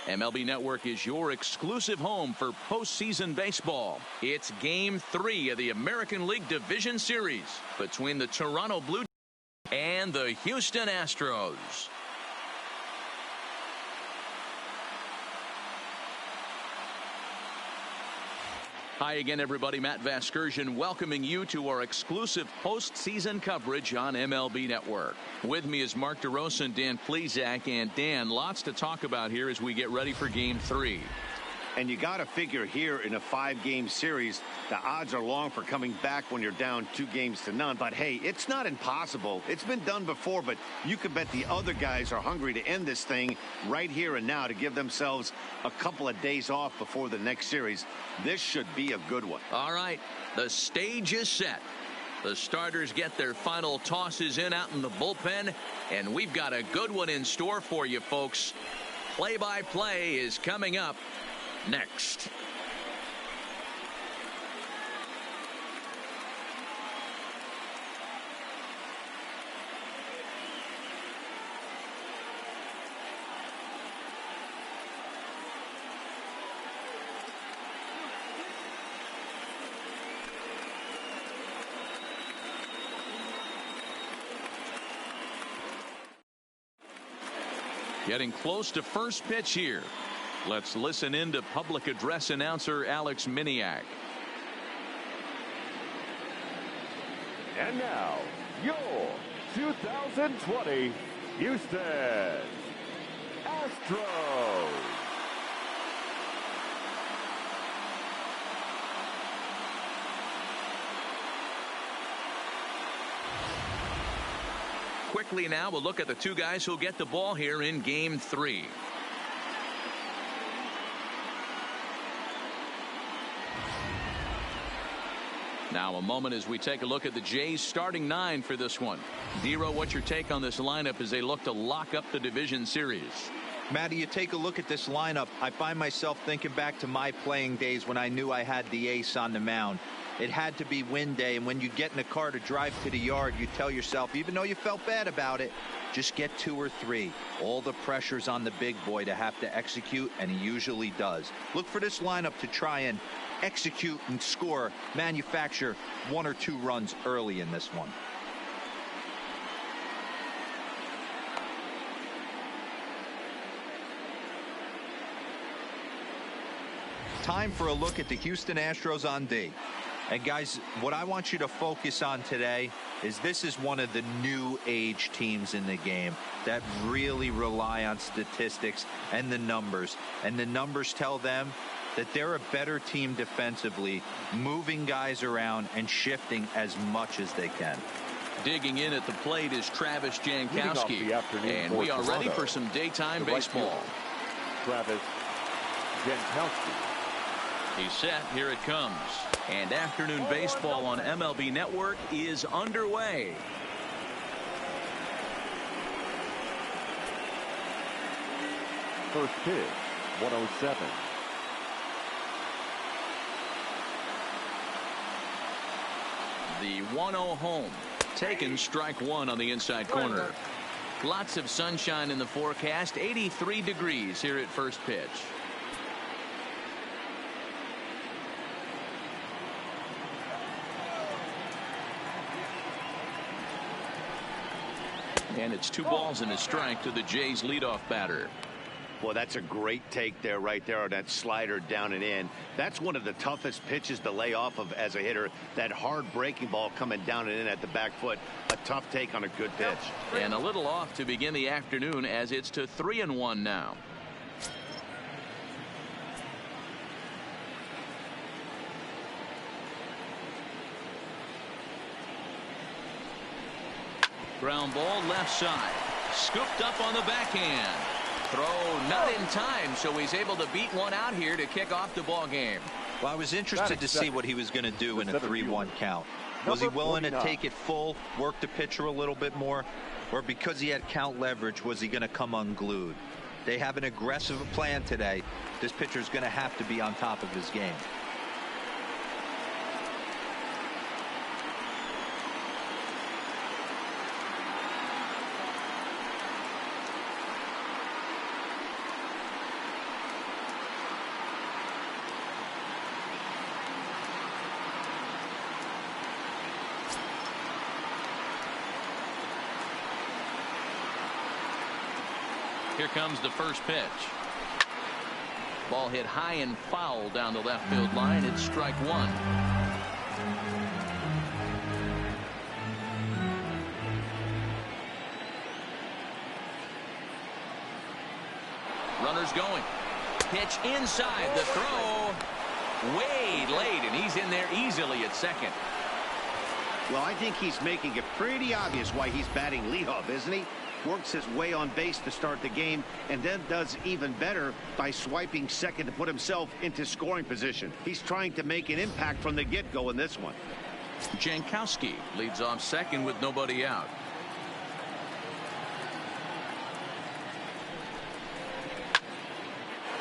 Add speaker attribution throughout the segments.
Speaker 1: MLB Network is your exclusive home for postseason baseball. It's Game 3 of the American League Division Series between the Toronto Blue Jays and the Houston Astros. Hi again, everybody. Matt Vasgersian welcoming you to our exclusive postseason coverage on MLB Network. With me is Mark DeRosa and Dan Plesac. And Dan, lots to talk about here as we get ready for Game 3.
Speaker 2: And you got to figure here in a 5-game series, the odds are long for coming back when you're down 2-0. But hey, it's not impossible. It's been done before, but you can bet the other guys are hungry to end this thing right here and now to give themselves a couple of days off before the next series. This should be a good one.
Speaker 1: All right, the stage is set. The starters get their final tosses in out in the bullpen, and we've got a good one in store for you, folks. Play-by-play is coming up next. Getting close to first pitch here. Let's listen in to public address announcer Alex Miniak.
Speaker 3: And now, your 2020 Houston Astros.
Speaker 1: Quickly now, we'll look at the two guys who'll get the ball here in Game 3. Now a moment as we take a look at the Jays starting 9 for this one. Dero, what's your take on this lineup as they look to lock up the division series?
Speaker 4: Matty, you take a look at this lineup. I find myself thinking back to my playing days when I knew I had the ace on the mound. It had to be win day, and when you get in a car to drive to the yard, you tell yourself, even though you felt bad about it, just get 2 or 3. All the pressure's on the big boy to have to execute, and he usually does. Look for this lineup to try and execute and score, manufacture 1 or 2 runs early in this one. Time for a look at the Houston Astros on D. And guys, what I want you to focus on today is this is one of the new age teams in the game that really rely on statistics and the numbers. And the numbers tell them that they're a better team defensively, moving guys around and shifting as much as they can.
Speaker 1: Digging in at the plate is Travis Jankowski. And we are ready for some daytime baseball.
Speaker 3: Travis Jankowski.
Speaker 1: He's set. Here it comes. And afternoon baseball on MLB Network is underway.
Speaker 3: First pitch, 107.
Speaker 1: The 1-0 home. Taken strike 1 on the inside corner. Lots of sunshine in the forecast. 83 degrees here at first pitch. And it's 2 balls and a strike to the Jays leadoff batter.
Speaker 2: Well, that's a great take there, right there on that slider down and in. That's one of the toughest pitches to lay off of as a hitter. That hard breaking ball coming down and in at the back foot. A tough take on a good pitch.
Speaker 1: And a little off to begin the afternoon as it's to 3-1 now. Ground ball left side. Scooped up on the backhand. Throw not in time, so he's able to beat one out here to kick off the ball game.
Speaker 4: Well, I was interested to see what he was going to do in a 3-1 count. Was he willing to take it full, work the pitcher a little bit more, or because he had count leverage, was he going to come unglued? They have an aggressive plan today. This pitcher is going to have to be on top of his game.
Speaker 1: Here comes the first pitch. Ball hit high and foul down the left field line. It's strike one. Runners going. Pitch inside. The throw way late, and he's in there easily at second.
Speaker 2: Well, I think he's making it pretty obvious why he's batting leadoff, isn't he? Works his way on base to start the game, and then does even better by swiping second to put himself into scoring position. He's trying to make an impact from the get-go in this one.
Speaker 1: Jankowski leads off second with nobody out.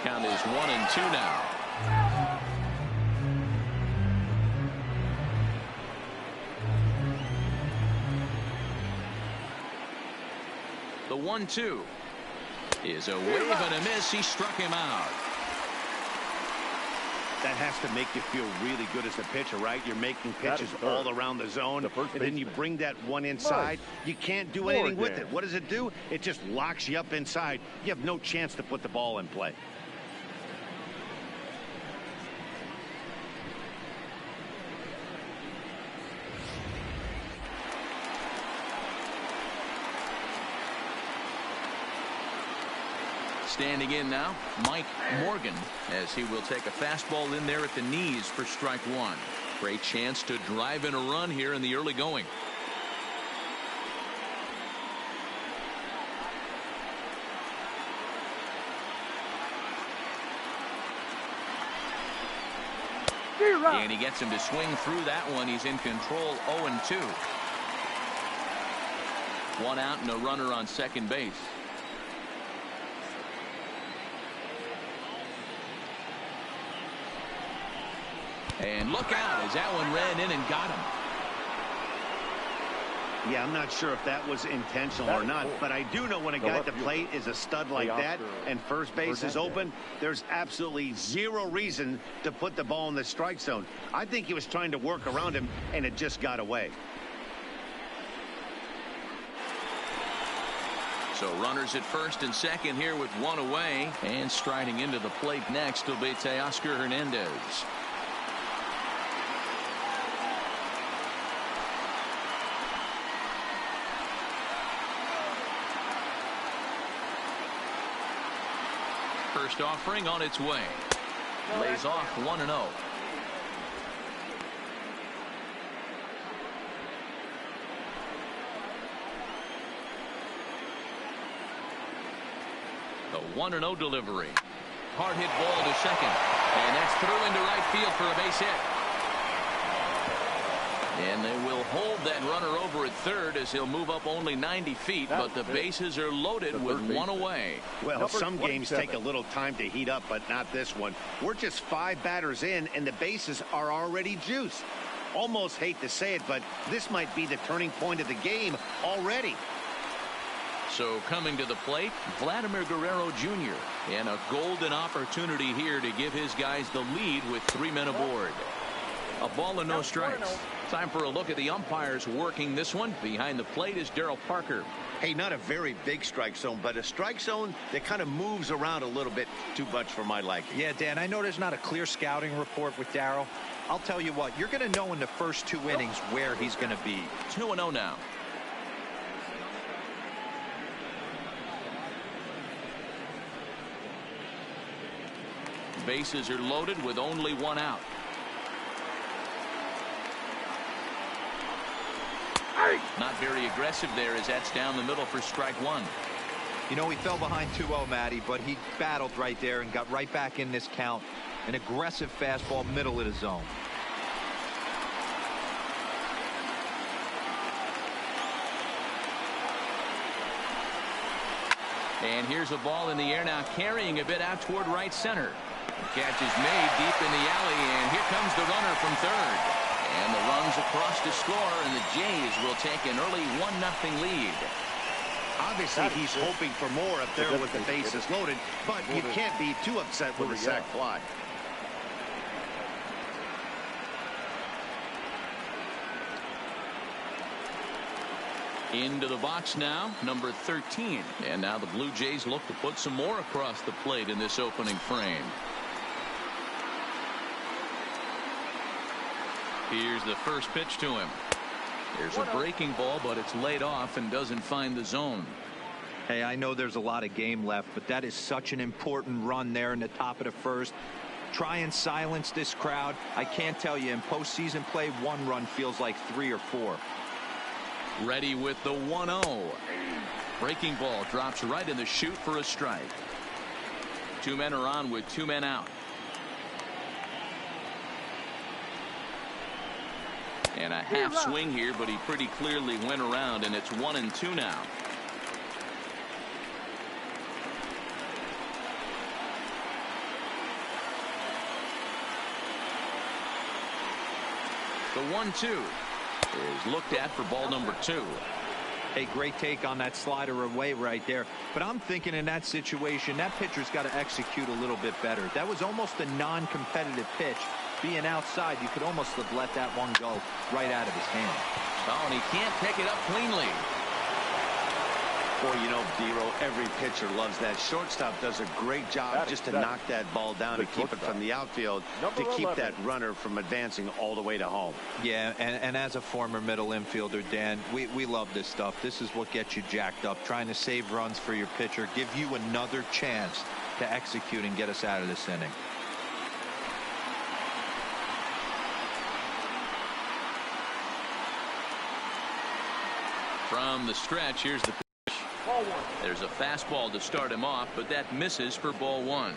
Speaker 1: Count is 1-2 now. The 1-2 is a wave and a miss. He struck him out.
Speaker 2: That has to make you feel really good as a pitcher, right? You're making pitches all around the zone, and then you bring that one inside. You can't do anything with it. What does it do? It just locks you up inside. You have no chance to put the ball in play.
Speaker 1: Standing in now, Mike Morgan, as he will take a fastball in there at the knees for strike one. Great chance to drive in a run here in the early going. And he gets him to swing through that one. He's in control. 0-2. One out and a runner on second base. And look out as that one ran in and got him.
Speaker 2: Yeah, I'm not sure if that was intentional or not, but I do know when a guy at the plate is a stud like that and first base is open, there's absolutely zero reason to put the ball in the strike zone. I think he was trying to work around him, and it just got away.
Speaker 1: So runners at first and second here with one away, and striding into the plate next will be Teoscar Hernandez. First offering on its way. Lays off 1-0. The 1-0 delivery. Hard hit ball to second. And that's through into right field for a base hit. And they will hold that runner over at third as he'll move up only 90 feet, but the bases are loaded with one away.
Speaker 2: Well, some games take a little time to heat up, but not this one. We're just 5 batters in, and the bases are already juiced. Almost hate to say it, but this might be the turning point of the game already.
Speaker 1: So coming to the plate, Vladimir Guerrero Jr. and a golden opportunity here to give his guys the lead with 3 men aboard. A ball and no strikes. Time for a look at the umpires working this one. Behind the plate is Darryl Parker.
Speaker 2: Hey, not a very big strike zone, but a strike zone that kind of moves around a little bit too much for my liking.
Speaker 4: Yeah, Dan, I know there's not a clear scouting report with Darryl. I'll tell you what, you're going to know in the first 2 innings where he's going to be.
Speaker 1: 2-0 now. Bases are loaded with only 1 out. Not very aggressive there as that's down the middle for strike one.
Speaker 4: You know, he fell behind 2-0, Matty, but he battled right there and got right back in this count. An aggressive fastball, middle of the zone.
Speaker 1: And here's a ball in the air now, carrying a bit out toward right center. The catch is made deep in the alley, and here comes the runner from third. And the runs across to score, and the Jays will take an early 1-0 lead.
Speaker 2: Obviously, he's hoping for more up there with the bases loaded, but you can't be too upset with a sac fly.
Speaker 1: Into the box now, number 13. And now the Blue Jays look to put some more across the plate in this opening frame. Here's the first pitch to him. There's a breaking ball, but it's laid off and doesn't find the zone.
Speaker 4: Hey, I know there's a lot of game left, but that is such an important run there in the top of the first. Try and silence this crowd. I can't tell you, in postseason play, one run feels like 3 or 4.
Speaker 1: Ready with the 1-0. Breaking ball drops right in the chute for a strike. 2 men are on with 2 men out. And a half swing here, but he pretty clearly went around, and it's 1-2 now. The 1-2 is looked at for ball number 2.
Speaker 4: A great take on that slider away right there. But I'm thinking in that situation, that pitcher's got to execute a little bit better. That was almost a non-competitive pitch. Being outside, you could almost have let that one go right out of his hand.
Speaker 1: Oh, and he can't pick it up cleanly.
Speaker 2: Boy, you know, Dero, every pitcher loves that. Shortstop does a great job just to knock that ball down and keep it from the outfield to keep that runner from advancing all the way to home.
Speaker 4: Yeah, and as a former middle infielder, Dan, we love this stuff. This is what gets you jacked up, trying to save runs for your pitcher, give you another chance to execute and get us out of this inning.
Speaker 1: From the stretch, here's the pitch. There's a fastball to start him off, but that misses for ball 1.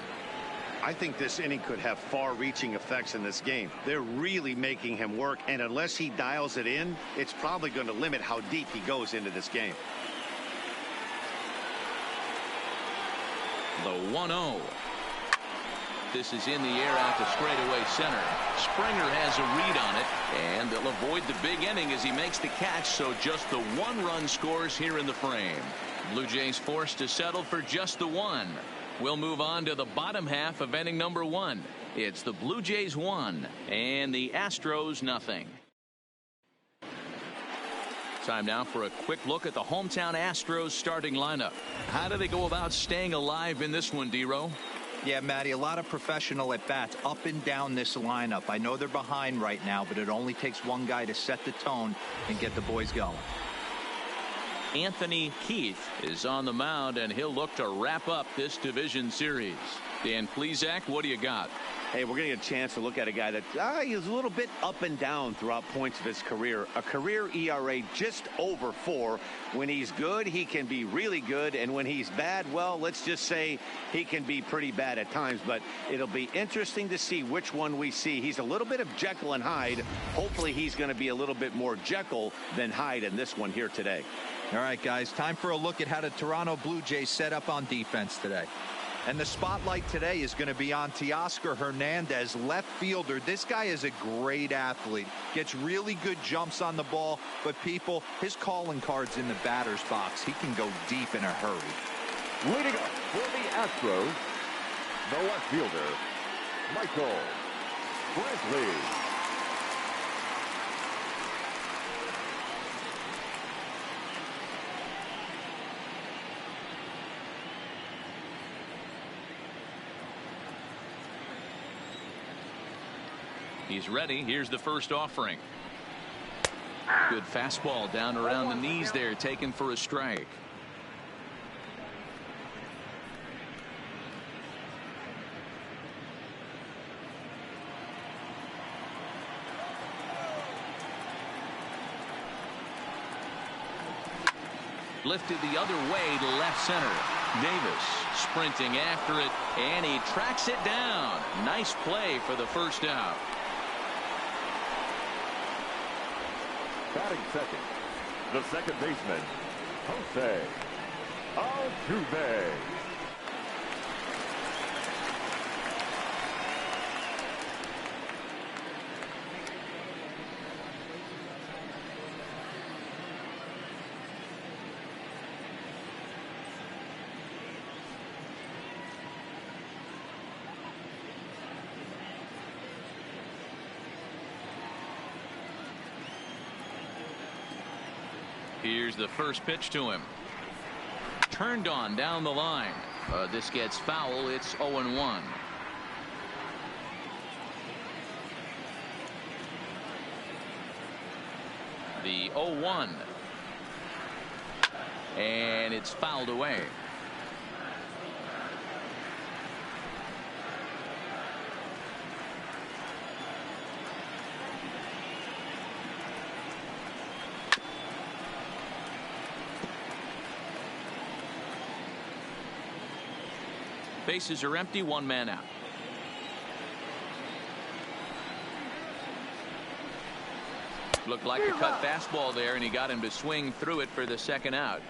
Speaker 2: I think this inning could have far-reaching effects in this game. They're really making him work, and unless he dials it in, it's probably going to limit how deep he goes into this game.
Speaker 1: The 1-0. This is in the air out to straightaway center. Springer has a read on it, and they'll avoid the big inning as he makes the catch, so just the 1 run scores here in the frame. Blue Jays forced to settle for just the 1. We'll move on to the bottom half of inning number 1. It's the Blue Jays 1 and the Astros nothing. Time now for a quick look at the hometown Astros starting lineup. How do they go about staying alive in this one, Dero?
Speaker 4: Yeah, Matty, a lot of professional at-bats up and down this lineup. I know they're behind right now, but it only takes one guy to set the tone and get the boys going.
Speaker 1: Anthony Keith is on the mound, and he'll look to wrap up this division series. Dan Plesac, what do you got?
Speaker 2: Hey, we're going to get a chance to look at a guy that he's a little bit up and down throughout points of his career. A career ERA just over 4. When he's good, he can be really good. And when he's bad, well, let's just say he can be pretty bad at times. But it'll be interesting to see which one we see. He's a little bit of Jekyll and Hyde. Hopefully he's going to be a little bit more Jekyll than Hyde in this one here today.
Speaker 4: All right, guys, time for a look at how the Toronto Blue Jays set up on defense today. And the spotlight today is going to be on Teoscar Hernandez, left fielder. This guy is a great athlete. Gets really good jumps on the ball. But people, his calling card's in the batter's box. He can go deep in a hurry.
Speaker 3: Leading up for the Astros, the left fielder, Michael Brantley.
Speaker 1: He's ready. Here's the first offering. Good fastball down around the knees there, taken for a strike. Lifted the other way to left center. Davis sprinting after it, and he tracks it down. Nice play for the first out.
Speaker 3: Batting second, the second baseman, Jose Altuve.
Speaker 1: Here's the first pitch to him. Turned on down the line. This gets foul. It's 0-1. The 0-1. And it's fouled away. Bases are empty, one man out. Looked like a cut fastball there, and he got him to swing through it for the second out.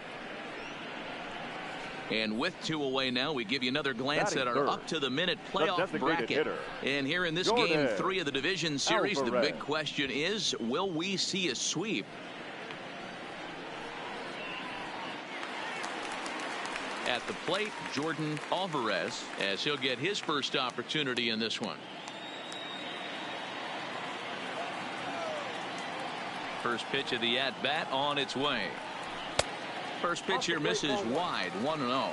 Speaker 1: And with 2 away now, we give you another glance at our up-to-the-minute playoff bracket. And here in this game 3 of the division series, the big question is, will we see a sweep? At the plate, Jordan Alvarez, as he'll get his first opportunity in this one. First pitch of the at-bat on its way. First pitch here misses wide, 1-0.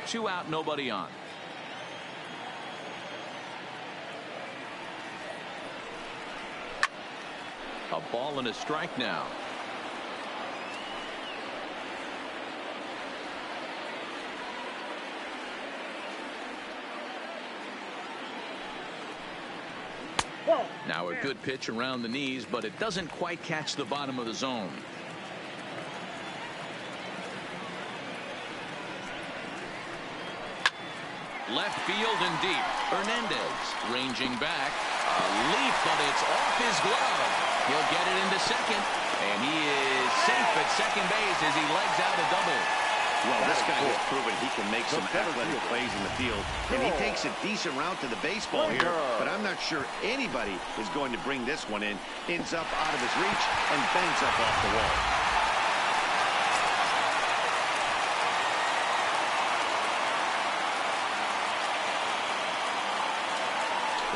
Speaker 1: 2 out, nobody on. A ball and a strike now. Now a good pitch around the knees, but it doesn't quite catch the bottom of the zone. Left field and deep. Hernandez ranging back. A leap, but it's off his glove. He'll get it into second, and he is safe at second base as he legs out a double.
Speaker 2: Well, this guy has proven he can make some athletic plays in the field, and he takes a decent route to the baseball here, but I'm not sure anybody is going to bring this one in. Ends up out of his reach and bangs up off the wall.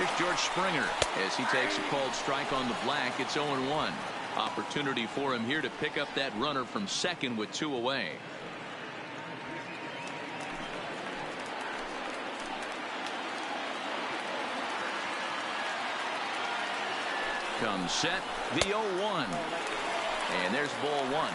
Speaker 1: Here's George Springer as he takes a called strike on the black. It's 0-1. Opportunity for him here to pick up that runner from second with 2 away. Comes set, the 0-1. And there's ball 1.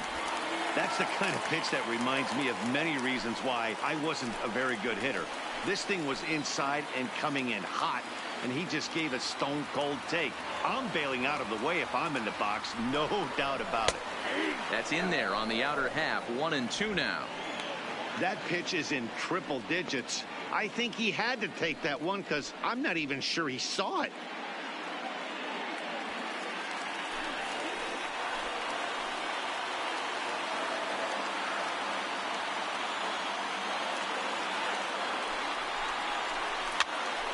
Speaker 2: That's the kind of pitch that reminds me of many reasons why I wasn't a very good hitter. This thing was inside and coming in hot, and he just gave a stone-cold take. I'm bailing out of the way if I'm in the box, no doubt about it.
Speaker 1: That's in there on the outer half, 1-2 now.
Speaker 2: That pitch is in triple digits. I think he had to take that one because I'm not even sure he saw it.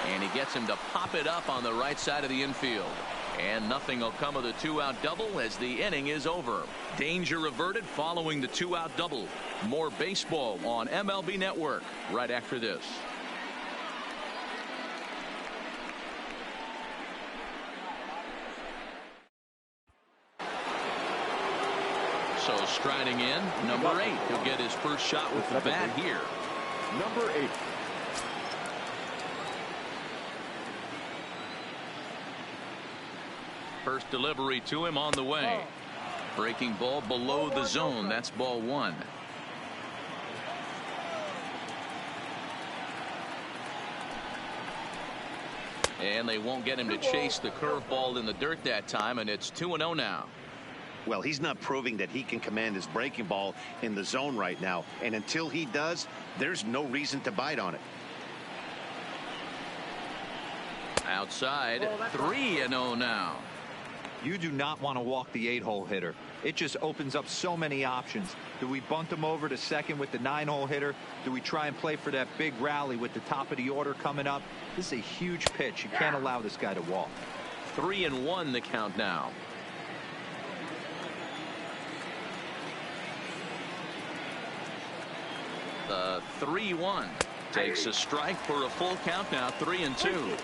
Speaker 1: And he gets him to pop it up on the right side of the infield. And nothing will come of the 2-out double as the inning is over. Danger averted following the 2-out double. More baseball on MLB Network right after this. So striding in, number 8. He'll get his first shot with the bat here.
Speaker 3: Number 8.
Speaker 1: First delivery to him on the way. Breaking ball below the zone. That's ball 1. And they won't get him to chase the curveball in the dirt that time, and it's 2-0 now.
Speaker 2: Well, he's not proving that he can command his breaking ball in the zone right now, and until he does, there's no reason to bite on it.
Speaker 1: Outside, 3-0 now.
Speaker 4: You do not want to walk the 8-hole hitter. It just opens up so many options. Do we bunt him over to second with the 9-hole hitter? Do we try and play for that big rally with the top of the order coming up? This is a huge pitch. You can't allow this guy to walk.
Speaker 1: 3-1 the count now. The 3-1 takes a strike for a full count now. 3-2.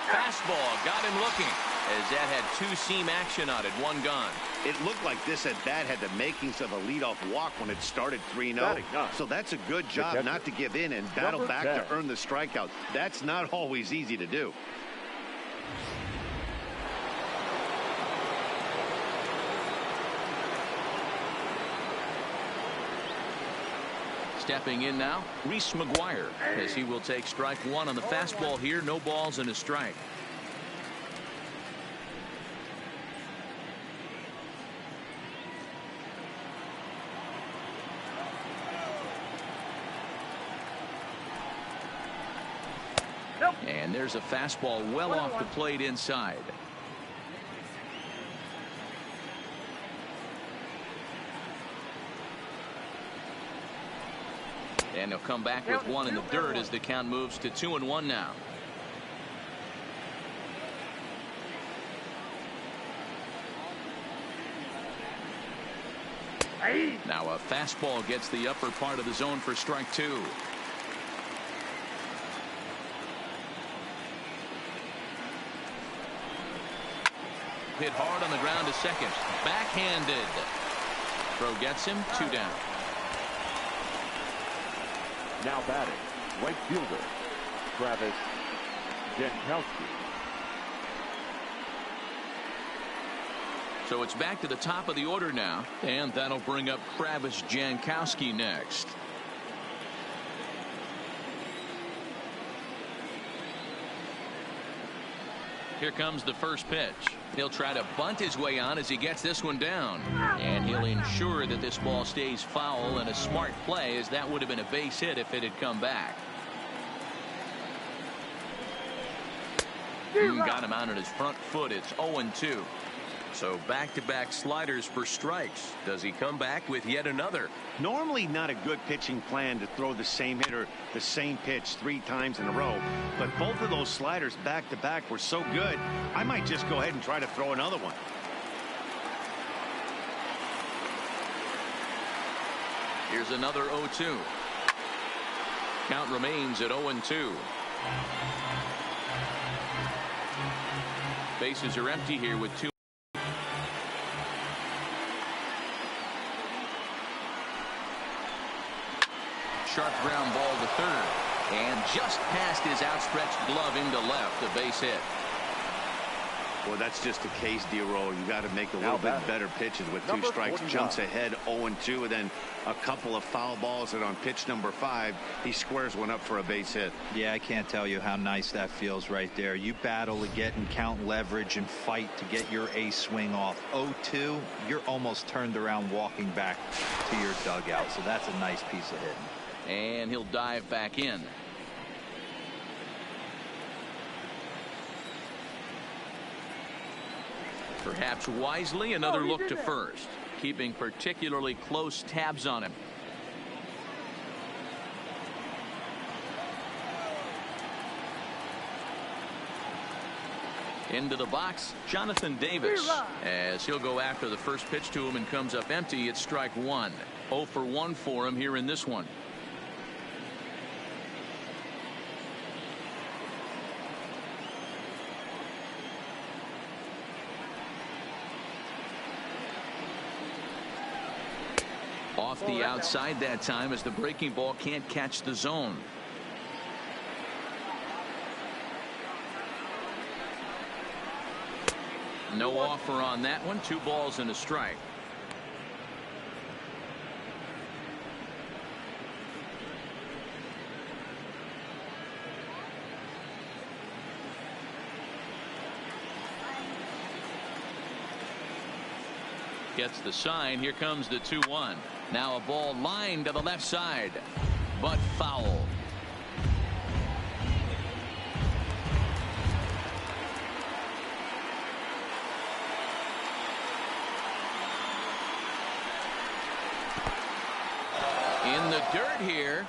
Speaker 1: Fastball got him looking, as that had two-seam action on it. One gone.
Speaker 2: It looked like this at bat had the makings of a leadoff walk when it started 3-0. So that's a good job not to give in and battle back to earn the strikeout. That's not always easy to do.
Speaker 1: Stepping in now, Reese McGuire, as he will take strike one on the fastball here. No balls and a strike. And there's a fastball well off the plate inside. And he'll come back with one in the dirt as the count moves to 2-1 now. Now a fastball gets the upper part of the zone for strike two. Hit hard on the ground to second. Backhanded. Throw gets him. 2 down.
Speaker 3: Now batting, right fielder, Travis Jankowski.
Speaker 1: So it's back to the top of the order now, and that'll bring up Travis Jankowski next. Here comes the first pitch. He'll try to bunt his way on as he gets this one down. And he'll ensure that this ball stays foul, and a smart play, as that would have been a base hit if it had come back. Got him out on his front foot. It's 0-2. So back-to-back sliders for strikes. Does he come back with yet another?
Speaker 2: Normally not a good pitching plan to throw the same hitter the same pitch 3 times in a row, but both of those sliders back-to-back were so good, I might just go ahead and try to throw another one.
Speaker 1: Here's another 0-2. Count remains at 0-2. Bases are empty here with 2. Sharp ground ball to third, and just past his outstretched glove into left. A base hit.
Speaker 2: Well, that's just a case, D-Roll. You got to make a little bit better pitches with 2 strikes.
Speaker 3: 49.
Speaker 2: Jumps ahead 0-2, and then a couple of foul balls, and on pitch number 5 he squares one up for a base hit.
Speaker 4: Yeah, I can't tell you how nice that feels right there. You battle to get and count leverage and fight to get your ace swing off. 0-2, you're almost turned around walking back to your dugout, so that's a nice piece of hitting.
Speaker 1: And he'll dive back in. Perhaps wisely, another look to first, keeping particularly close tabs on him. Into the box, Jonathan Davis, as he'll go after the first pitch to him and comes up empty. It's strike one. 0 for 1 for him here in this one. Off the outside that time, as the breaking ball can't catch the zone. No offer on that one. 2 balls and a strike. Gets the sign. Here comes the 2-1. Now a ball lined to the left side, but foul. In the dirt here.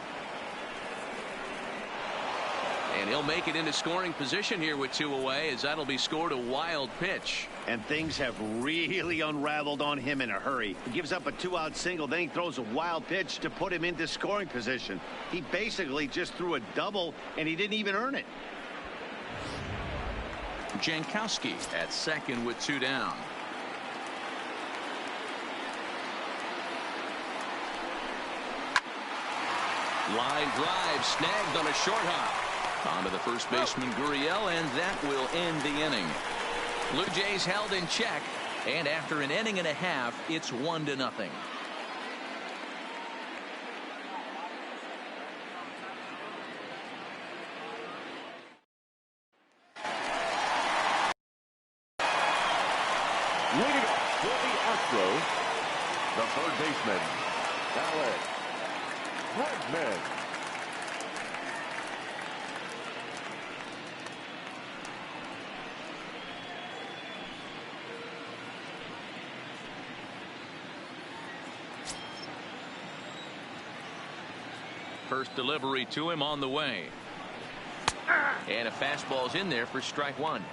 Speaker 1: And he'll make it into scoring position here with 2 away, as that'll be scored a wild pitch.
Speaker 2: And things have really unraveled on him in a hurry. He gives up a 2-out single, then he throws a wild pitch to put him into scoring position. He basically just threw a double, and he didn't even earn it.
Speaker 1: Jankowski at second with 2 down. Line drive snagged on a short hop. On to the first baseman Gurriel, and that will end the inning. Blue Jays held in check, and after an inning and a half, it's 1-0.
Speaker 3: Leading off for the Astros, the third baseman, Alex Bregman.
Speaker 1: First delivery to him on the way. And a fastball's in there for strike 1.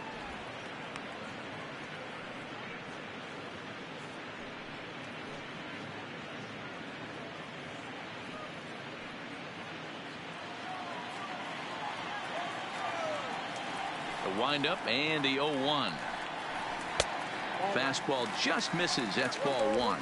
Speaker 1: The windup and the 0-1. Fastball just misses. That's ball 1.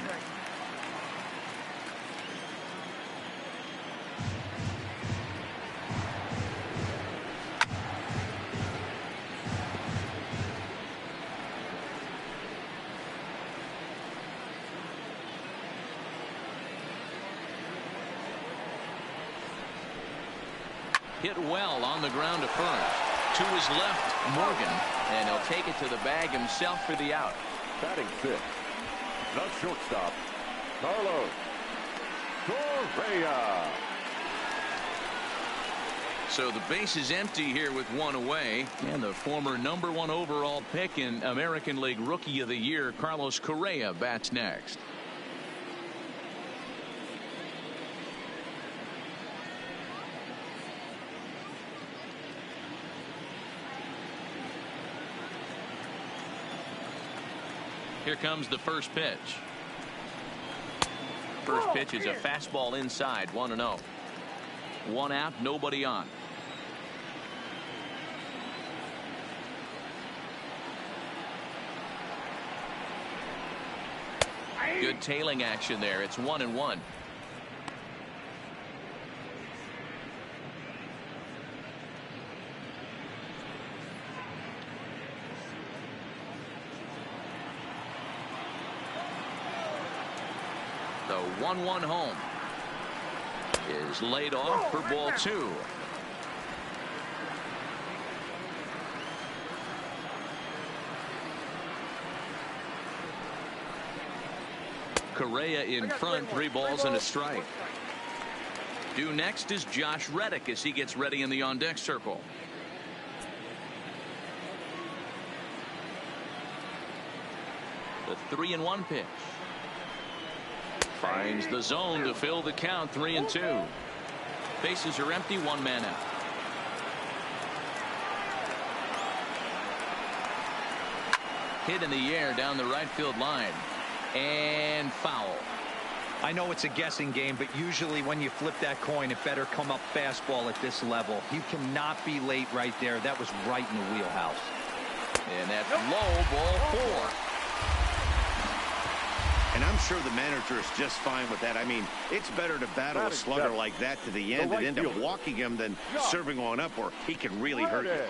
Speaker 1: Hit well on the ground to first. To his left, Morgan, and he'll take it to the bag himself for the out.
Speaker 3: Batting 6th, the shortstop, Carlos Correa.
Speaker 1: So the base is empty here with 1 away, and the former #1 overall pick in American League Rookie of the Year, Carlos Correa, bats next. Here comes the first pitch. First pitch is a fastball inside, 1-0. 1 out, nobody on. Good tailing action there. It's 1-1. The 1-1 home is laid off for ball 2. Correa in front, 3 balls and a strike. Due next is Josh Reddick as he gets ready in the on-deck circle. The 3-1 pitch. Finds the zone to fill the count, 3-2. Bases are empty, 1 man out. Hit in the air down the right field line. And foul.
Speaker 4: I know it's a guessing game, but usually when you flip that coin, it better come up fastball at this level. You cannot be late right there. That was right in the wheelhouse.
Speaker 1: And that's low, ball 4.
Speaker 2: And I'm sure the manager is just fine with that. I mean, it's better to battle a slugger like that to the end and end up walking him than serving one up where he can really hurt you.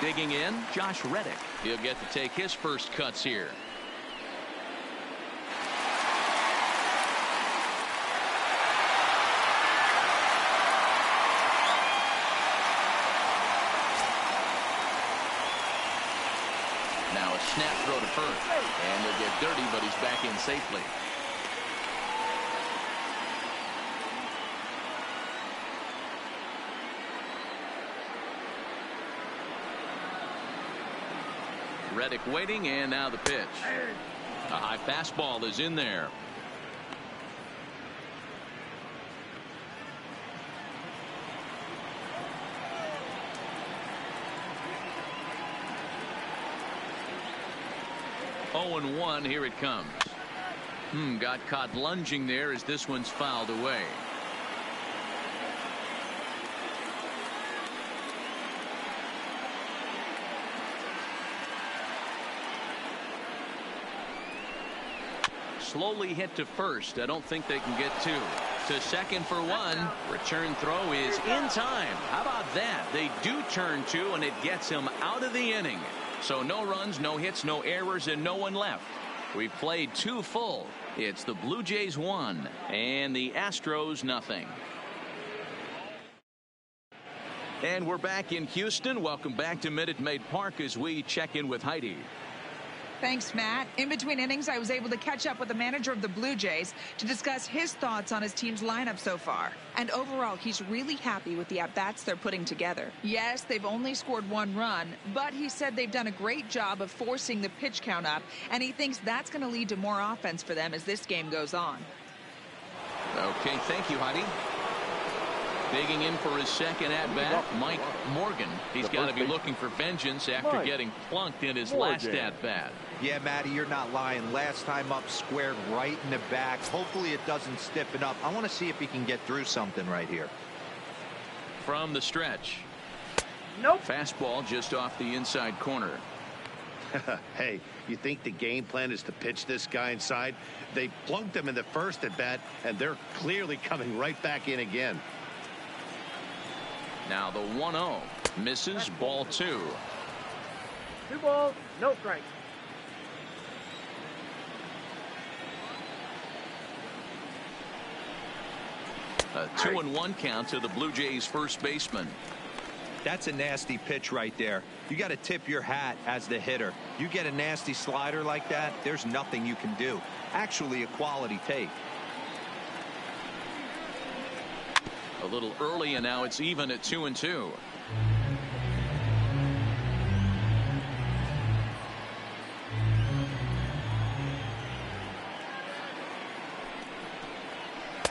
Speaker 1: Digging in, Josh Reddick. He'll get to take his first cuts here. Now a snap throw to first. And he'll get dirty, but he's back in safely. Reddick waiting, and now the pitch. A high fastball is in there. Oh, and 1, here it comes. Got caught lunging there as this one's fouled away. slowly hit to first. I don't think they can get two. To second for one. Return throw is in time. How about that? They do turn two, and it gets him out of the inning. So no runs, no hits, no errors, and no one left. We played two full. It's the Blue Jays 1 and the Astros nothing. And we're back in Houston. Welcome back to Minute Maid Park as we check in with Heidi.
Speaker 5: Thanks, Matt. In between innings, I was able to catch up with the manager of the Blue Jays to discuss his thoughts on his team's lineup so far. And overall, he's really happy with the at-bats they're putting together. Yes, they've only scored one run, but he said they've done a great job of forcing the pitch count up, and he thinks that's going to lead to more offense for them as this game goes on.
Speaker 1: Okay, thank you, Heidi. Digging in for his second at-bat, Mike Morgan. He's got to be looking for vengeance after getting plunked in his last at-bat.
Speaker 4: Yeah, Matty, you're not lying. Last time up, squared right in the back. Hopefully it doesn't stiffen up. I want to see if he can get through something right here.
Speaker 1: From the stretch.
Speaker 6: Nope.
Speaker 1: Fastball just off the inside corner.
Speaker 2: Hey, you think the game plan is to pitch this guy inside? They plunked him in the first at-bat, and they're clearly coming right back in again.
Speaker 1: Now the 1-0 misses, ball 2.
Speaker 6: 2 balls, no strikes.
Speaker 1: A 2-1 count to the Blue Jays first baseman.
Speaker 4: That's a nasty pitch right there. You got to tip your hat as the hitter. You get a nasty slider like that, there's nothing you can do. Actually a quality take.
Speaker 1: A little early, and now it's even at 2-2.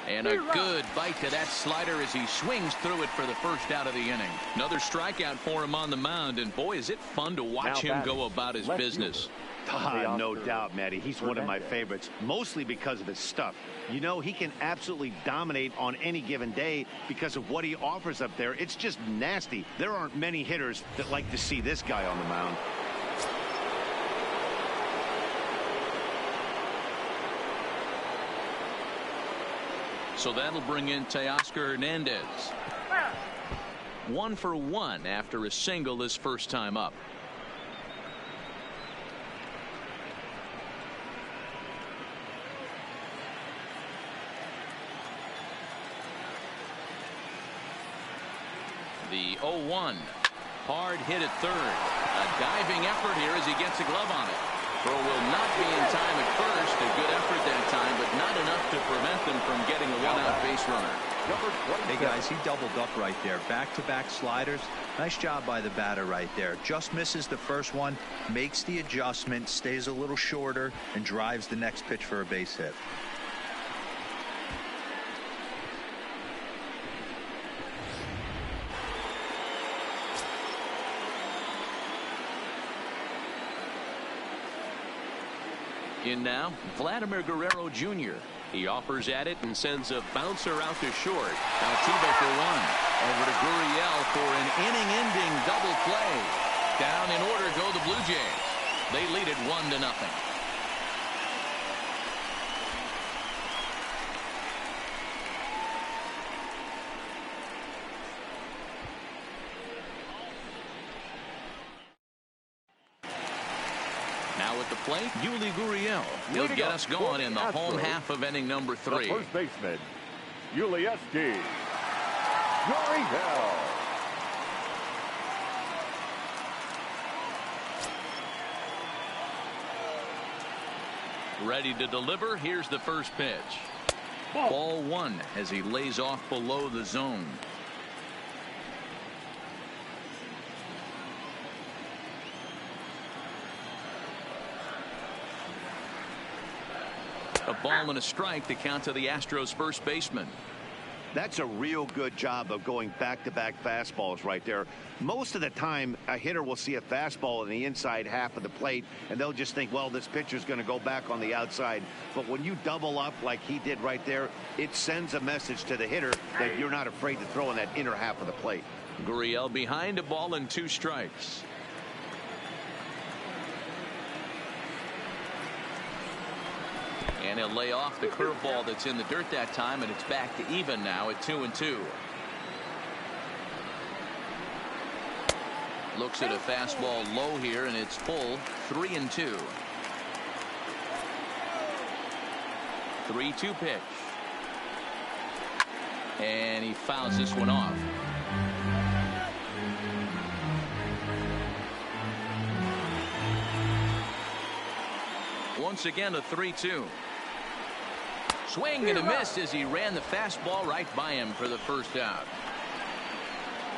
Speaker 1: And a good bite to that slider as he swings through it for the first out of the inning. Another strikeout for him on the mound, and boy, is it fun to watch him go about his business.
Speaker 2: No doubt, Matty. He's one of my favorites, mostly because of his stuff. You know, he can absolutely dominate on any given day because of what he offers up there. It's just nasty. There aren't many hitters that like to see this guy on the mound.
Speaker 1: So that'll bring in Teoscar Hernandez. 1 for 1 after a single his first time up. The 0-1. Hard hit at third. A diving effort here as he gets a glove on it. Throw will not be in time at first. A good effort that time, but not enough to prevent them from getting a one-out base runner.
Speaker 4: Hey, guys, he doubled up right there. Back-to-back sliders. Nice job by the batter right there. Just misses the first one, makes the adjustment, stays a little shorter, and drives the next pitch for a base hit.
Speaker 1: In now, Vladimir Guerrero Jr. He offers at it and sends a bouncer out to short. Altuve for 1. Over to Gurriel for an inning-ending double play. Down in order go the Blue Jays. They lead it 1-0. Now at the plate, Yuli Gurriel. He'll get us going in the home half of inning number 3.
Speaker 3: The first baseman, Yuli Gurriel.
Speaker 1: Ready to deliver. Here's the first pitch. Ball 1 as he lays off below the zone. A ball and a strike to count to the Astros first baseman.
Speaker 2: That's a real good job of going back-to-back fastballs right there. Most of the time, a hitter will see a fastball in the inside half of the plate, and they'll just think, well, this pitcher's going to go back on the outside. But when you double up like he did right there, it sends a message to the hitter that you're not afraid to throw in that inner half of the plate.
Speaker 1: Gurriel behind a ball and 2 strikes. And he'll lay off the curveball that's in the dirt that time, and it's back to even now at 2-2. Looks at a fastball low here, and it's full. 3-2. 3-2 pitch. And he fouls this one off. Once again, a 3-2. Swing and a miss as he ran the fastball right by him for the first out.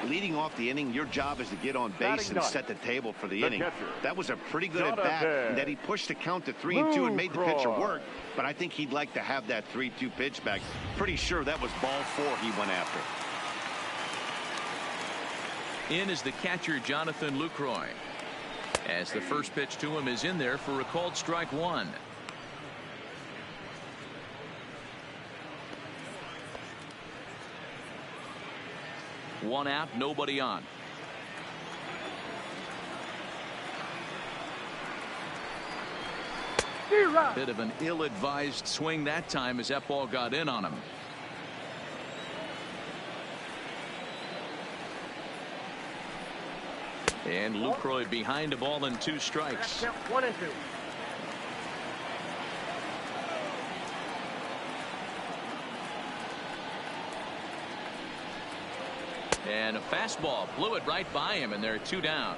Speaker 2: Leading off the inning, your job is to get on base and set the table for the inning. That was a pretty good at bat, and that he pushed the count to 3-2 and made the pitcher work. But I think he'd like to have that 3-2 pitch back. Pretty sure that was ball 4 he went after.
Speaker 1: In is the catcher, Jonathan Lucroy, as the first pitch to him is in there for a called strike 1. One out, nobody on. Bit of an ill-advised swing that time as that ball got in on him. And Lucroy behind a ball and 2 strikes.
Speaker 6: 1-2.
Speaker 1: And a fastball blew it right by him, and they're 2 down.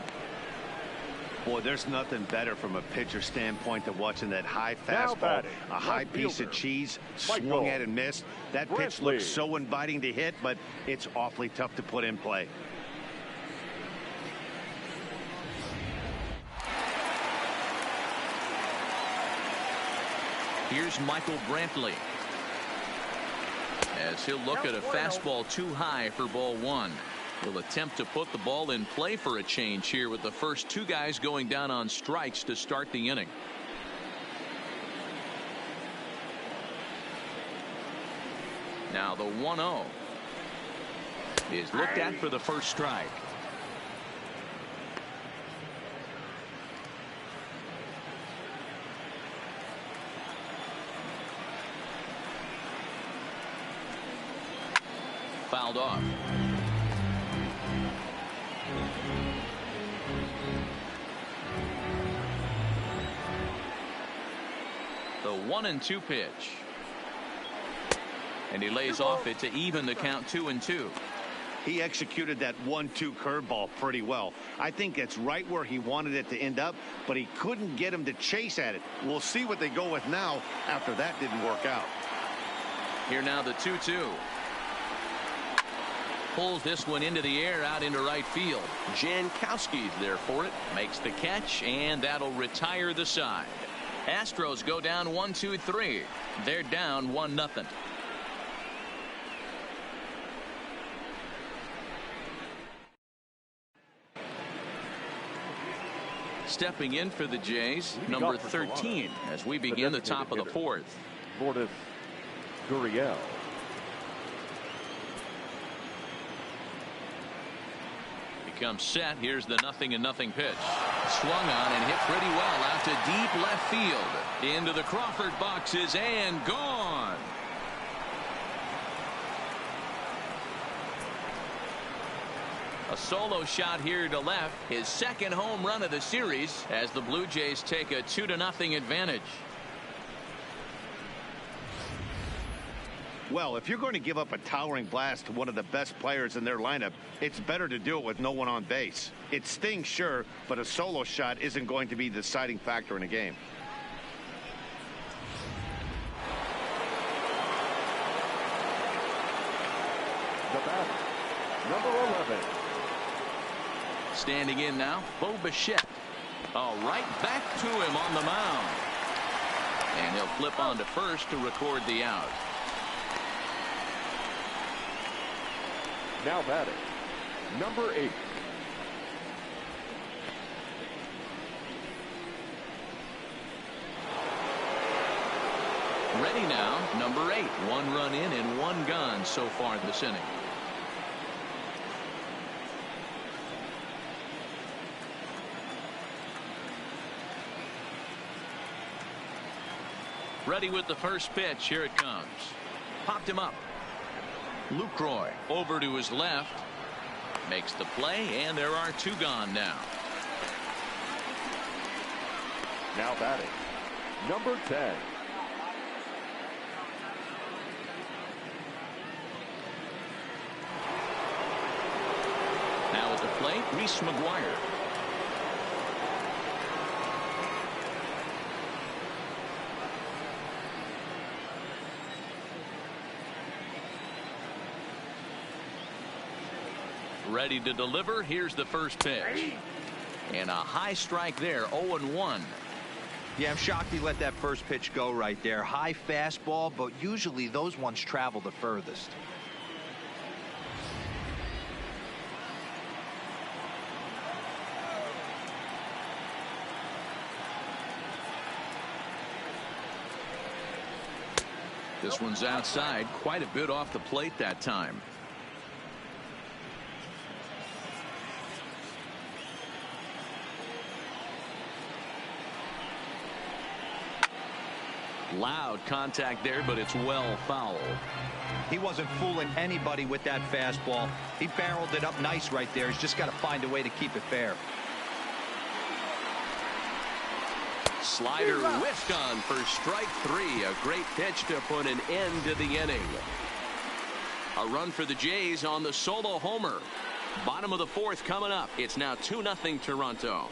Speaker 2: Boy, there's nothing better from a pitcher standpoint than watching that high fastball, a high piece of cheese, swung at and missed. That pitch looks so inviting to hit, but it's awfully tough to put in play.
Speaker 1: Here's Michael Brantley, as he'll look at a fastball too high for ball 1. He'll attempt to put the ball in play for a change here with the first 2 guys going down on strikes to start the inning. Now the 1-0 is looked at for the first strike. Fouled off. The 1-2 pitch. And he lays off it to even the count 2-2.
Speaker 2: He executed that 1-2 curveball pretty well. I think it's right where he wanted it to end up, but he couldn't get him to chase at it. We'll see what they go with now after that didn't work out.
Speaker 1: Here now the 2-2. Pulls this one into the air out into right field. Jankowski's there for it. Makes the catch, and that'll retire the side. Astros go down 1-2-3. They're down 1-0. Stepping in for the Jays, number 13, as we begin the top of the 4th.
Speaker 3: Lourdes Gurriel.
Speaker 1: Comes set. Here's the 0-0 pitch. Swung on and hit pretty well out to deep left field. Into the Crawford boxes and gone. A solo shot here to left. His second home run of the series as the Blue Jays take a 2-0 advantage.
Speaker 2: Well, if you're going to give up a towering blast to one of the best players in their lineup, it's better to do it with no one on base. It stings, sure, but a solo shot isn't going to be the deciding factor in a game.
Speaker 3: The batter, number 11.
Speaker 1: Standing in now, Bo Bichette. Right back to him on the mound. And he'll flip on to first to record the out.
Speaker 3: Now batting, number 8.
Speaker 1: Ready now, number 8. 1 run in and 1 gone so far this inning. Ready with the first pitch. Here it comes. Popped him up. Lucroy over to his left. Makes the play, and there are 2 gone now.
Speaker 3: Now batting, number 10.
Speaker 1: Now at the plate, Reese McGuire. Ready to deliver. Here's the first pitch. And a high strike there. 0-1.
Speaker 4: Yeah, I'm shocked he let that first pitch go right there. High fastball, but usually those ones travel the furthest.
Speaker 1: This one's outside. Quite a bit off the plate that time. Loud contact there, but it's well fouled.
Speaker 4: He wasn't fooling anybody with that fastball. He barreled it up nice right there. He's just got to find a way to keep it fair.
Speaker 1: Slider whiffed on for strike 3. A great pitch to put an end to the inning. A run for the Jays on the solo homer. Bottom of the 4th coming up. It's now 2-0 Toronto.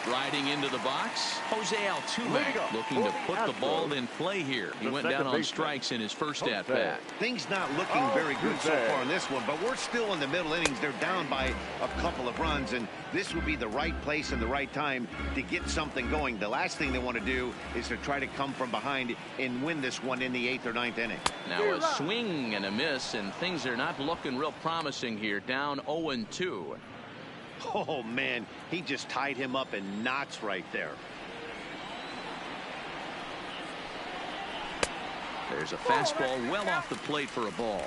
Speaker 1: Striding into the box, Jose Altuve looking to put the ball in play here. He went down on strikes in his first at-bat.
Speaker 2: Things not looking very good so far in this one, but we're still in the middle innings. They're down by a couple of runs, and this would be the right place and the right time to get something going. The last thing they want to do is to try to come from behind and win this one in the 8th or 9th inning.
Speaker 1: Now a swing and a miss, and things are not looking real promising here. Down 0-2.
Speaker 2: Oh, man, he just tied him up in knots right there.
Speaker 1: There's a fastball well off the plate for a ball.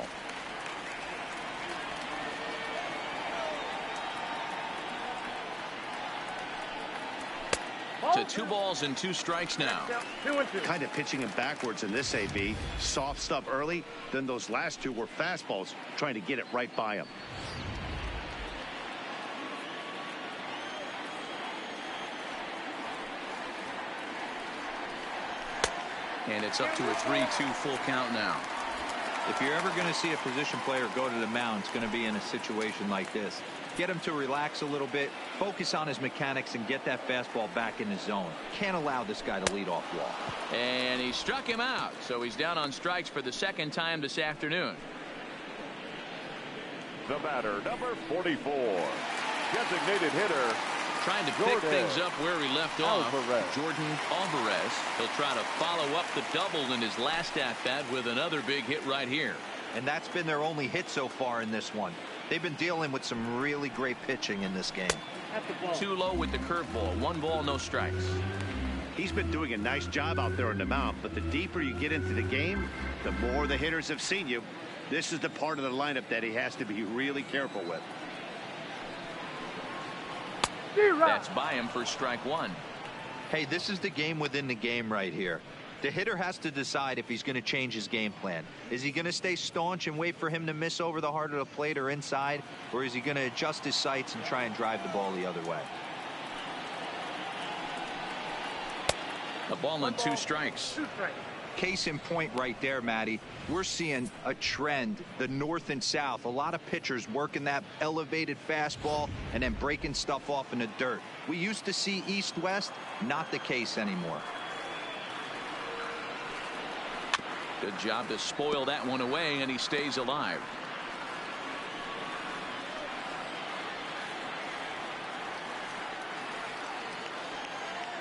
Speaker 1: To 2 balls and 2 strikes now.
Speaker 2: Kind of pitching him backwards in this AB. Soft stuff early, then those last 2 were fastballs, trying to get it right by him.
Speaker 1: And it's up to a 3-2 full count now.
Speaker 4: If you're ever going to see a position player go to the mound, it's going to be in a situation like this. Get him to relax a little bit, focus on his mechanics, and get that fastball back in his zone. Can't allow this guy to lead off walk.
Speaker 1: And he struck him out, so he's down on strikes for the 2nd time this afternoon.
Speaker 3: The batter, number 44, designated hitter,
Speaker 1: trying to pick things up where he left off. Jordan Alvarez. He'll try to follow up the double in his last at-bat with another big hit right here.
Speaker 4: And that's been their only hit so far in this one. They've been dealing with some really great pitching in this game.
Speaker 1: Too low with the curveball. 1 ball, no strikes.
Speaker 2: He's been doing a nice job out there on the mound, but the deeper you get into the game, the more the hitters have seen you. This is the part of the lineup that he has to be really careful with.
Speaker 1: That's by him for strike 1.
Speaker 4: Hey, this is the game within the game right here. The hitter has to decide if he's going to change his game plan. Is he going to stay staunch and wait for him to miss over the heart of the plate or inside, or is he going to adjust his sights and try and drive the ball the other way?
Speaker 1: A ball and 2 strikes.
Speaker 4: Case in point right there, Matty. We're seeing a trend, the north and south. A lot of pitchers working that elevated fastball and then breaking stuff off in the dirt. We used to see east-west, not the case anymore.
Speaker 1: Good job to spoil that one away, and he stays alive.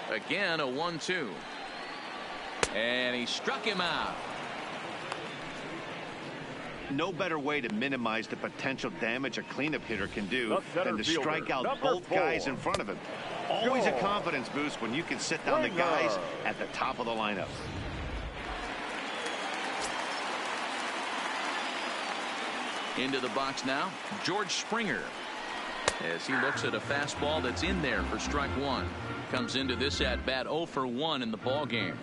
Speaker 1: Again, a 1-2. And he struck him out.
Speaker 2: No better way to minimize the potential damage a cleanup hitter can do than to strike out both guys in front of him. Always a confidence boost when you can sit down the guys at the top of the lineup.
Speaker 1: Into the box now, George Springer, as he looks at a fastball that's in there for strike 1. comes into this at bat 0 for 1 in the ball game.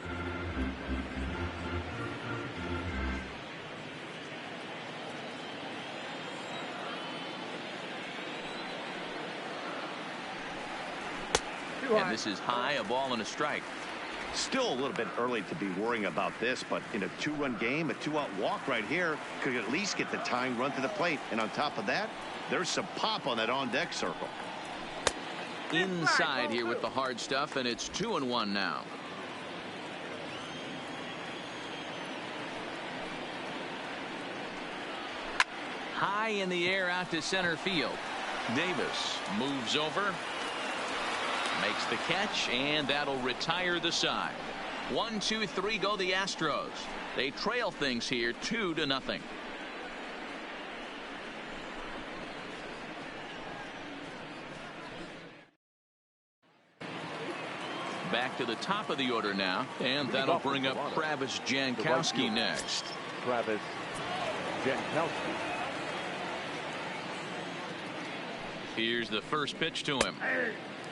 Speaker 1: And this is high, a ball and a strike.
Speaker 2: Still a little bit early to be worrying about this, but in a 2-run game, a 2-out walk right here could at least get the tying run to the plate. And on top of that, there's some pop on that on-deck circle.
Speaker 1: Inside here with the hard stuff, and it's 2-1 now. High in the air out to center field. Davis moves over. Makes the catch, and that'll retire the side. 1, 2, 3 go the Astros. They trail things here 2-0. Back to the top of the order now, and that'll bring up Travis Jankowski next.
Speaker 3: Travis Jankowski.
Speaker 1: Here's the first pitch to him.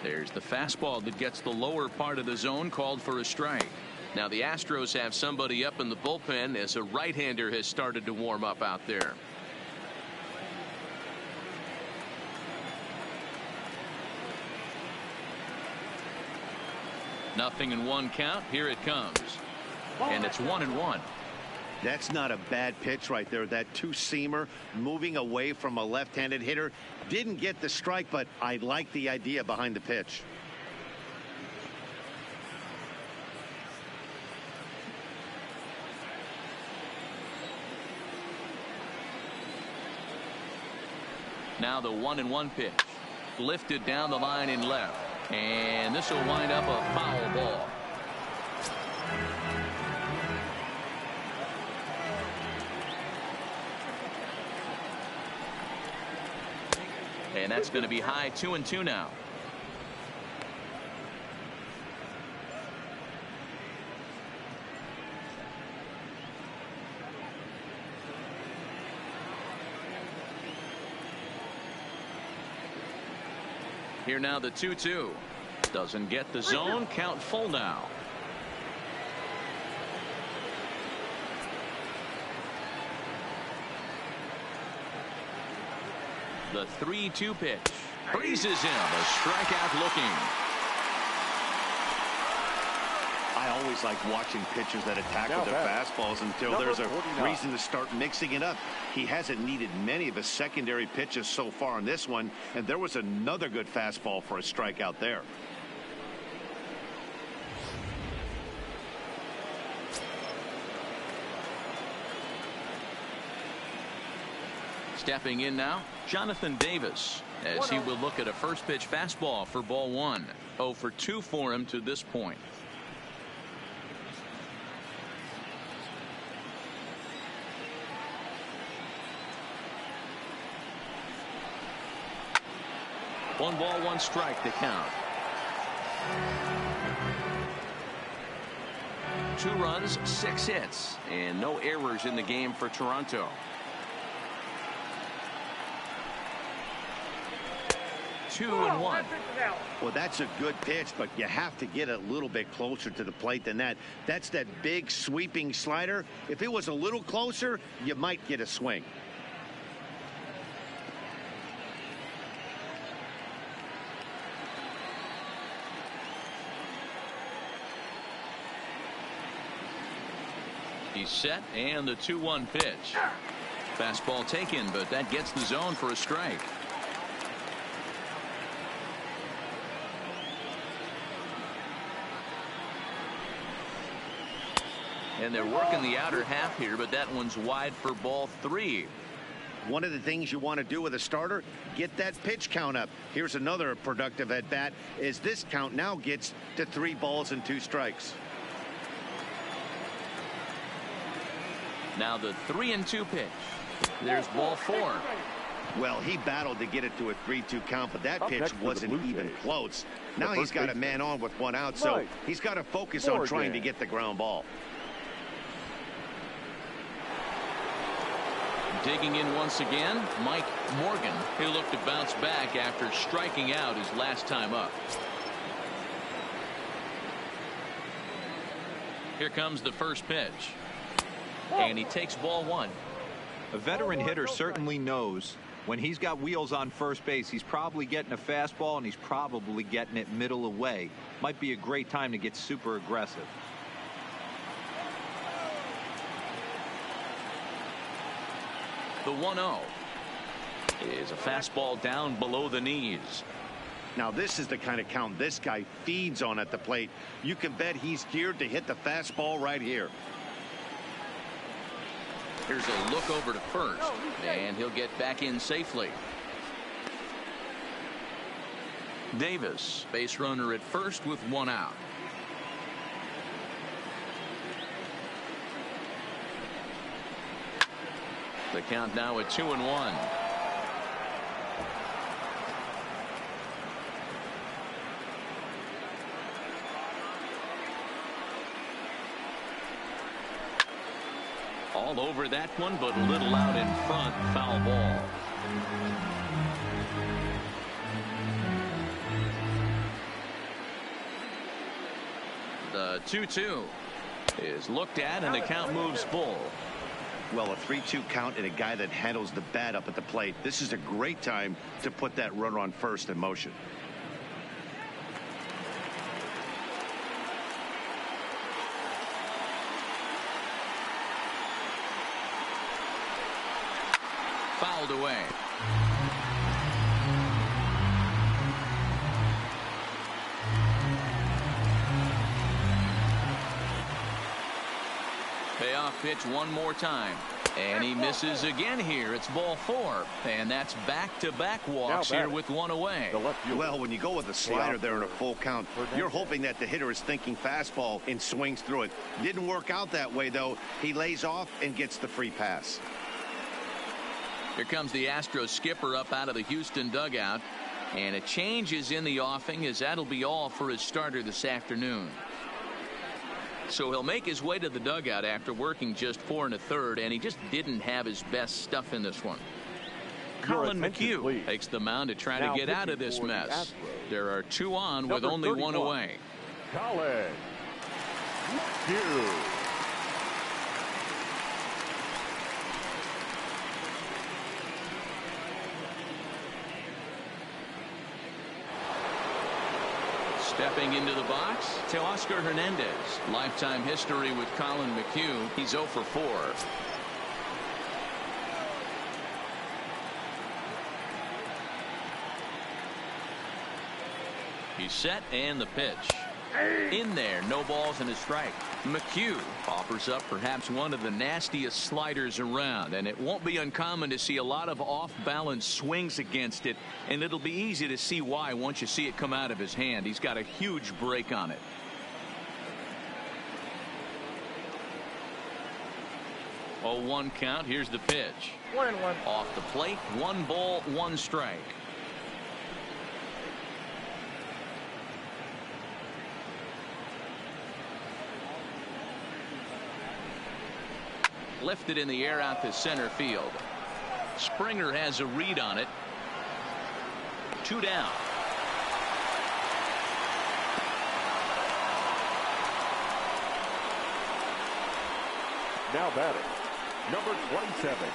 Speaker 1: There's the fastball that gets the lower part of the zone, called for a strike. Now the Astros have somebody up in the bullpen as a right-hander has started to warm up out there. Nothing in 1 count. Here it comes. And it's 1-1.
Speaker 2: That's not a bad pitch right there. That two-seamer moving away from a left-handed hitter. Didn't get the strike, but I like the idea behind the pitch.
Speaker 1: Now the 1-1 pitch. Lifted down the line in left. And this will wind up a foul ball. And that's going to be high, 2-2 now. Here now the 2-2. Doesn't get the zone. Count full now. The 3-2 pitch. Freezes him. A strikeout looking.
Speaker 2: I always like watching pitchers that attack with their fastballs until there's a reason to start mixing it up. He hasn't needed many of his secondary pitches so far in this one, and there was another good fastball for a strikeout there.
Speaker 1: Stepping in now, Jonathan Davis, as he will look at a first pitch fastball for ball 1. 0 for 2 for him to this point. One ball, one strike to count. 2 runs, 6 hits, and no errors in the game for Toronto. 2-1.
Speaker 2: Well, that's a good pitch, but you have to get a little bit closer to the plate than that. That's that big sweeping slider. If it was a little closer, you might get a swing.
Speaker 1: He's set, and the 2-1 pitch. Fastball taken, but that gets the zone for a strike. And they're working the outer half here, but that one's wide for ball 3.
Speaker 2: One of the things you want to do with a starter, get that pitch count up. Here's another productive at bat, as this count now gets to 3 balls and 2 strikes.
Speaker 1: Now the 3-2 pitch. There's ball 4.
Speaker 2: Well, he battled to get it to a 3-2 count, but that pitch wasn't even close. Now he's got a man on with 1 out, so he's got to focus on trying to get the ground ball.
Speaker 1: Digging in once again, Mike Morgan, who looked to bounce back after striking out his last time up. Here comes the first pitch. And he takes ball one.
Speaker 4: A veteran hitter certainly knows when he's got wheels on first base, he's probably getting a fastball and he's probably getting it middle away. Might be a great time to get super aggressive.
Speaker 1: The 1-0 is a fastball down below the knees.
Speaker 2: Now this is the kind of count this guy feeds on at the plate. You can bet he's geared to hit the fastball right here.
Speaker 1: Here's a look over to first, and he'll get back in safely. Davis, base runner at first with one out. The count now at 2-1. All over that one, but a little out in front. Foul ball. The 2-2 is looked at, and the count moves full.
Speaker 2: Well, a 3-2 count and a guy that handles the bat up at the plate. This is a great time to put that runner on first in motion.
Speaker 1: Fouled away. Payoff pitch one more time. And he misses again here. It's ball four. And that's back-to-back walks here with one away.
Speaker 2: Well, when you go with a slider there in a full count, you're hoping that the hitter is thinking fastball and swings through it. Didn't work out that way, though. He lays off and gets the free pass.
Speaker 1: Here comes the Astros skipper up out of the Houston dugout. And a change is in the offing, as that'll be all for his starter this afternoon. So he'll make his way to the dugout after working just 4 1/3, and he just didn't have his best stuff in this one. Colin McHugh takes the mound to try to get out of this mess. There are 2 on with only 1 away.
Speaker 3: Colin McHugh.
Speaker 1: Stepping into the box, Teoscar Hernandez. Lifetime history with Colin McHugh. He's 0 for 4. He's set, and the pitch. In there, no balls and a strike. McHugh offers up perhaps one of the nastiest sliders around, and it won't be uncommon to see a lot of off-balance swings against it, and it'll be easy to see why once you see it come out of his hand. He's got a huge break on it. Oh, 1 count. Here's the pitch.
Speaker 6: 1-1.
Speaker 1: Off the plate, 1 ball, 1 strike. Lifted in the air out to center field. Springer has a read on it. 2 down.
Speaker 3: Now batting, number 27.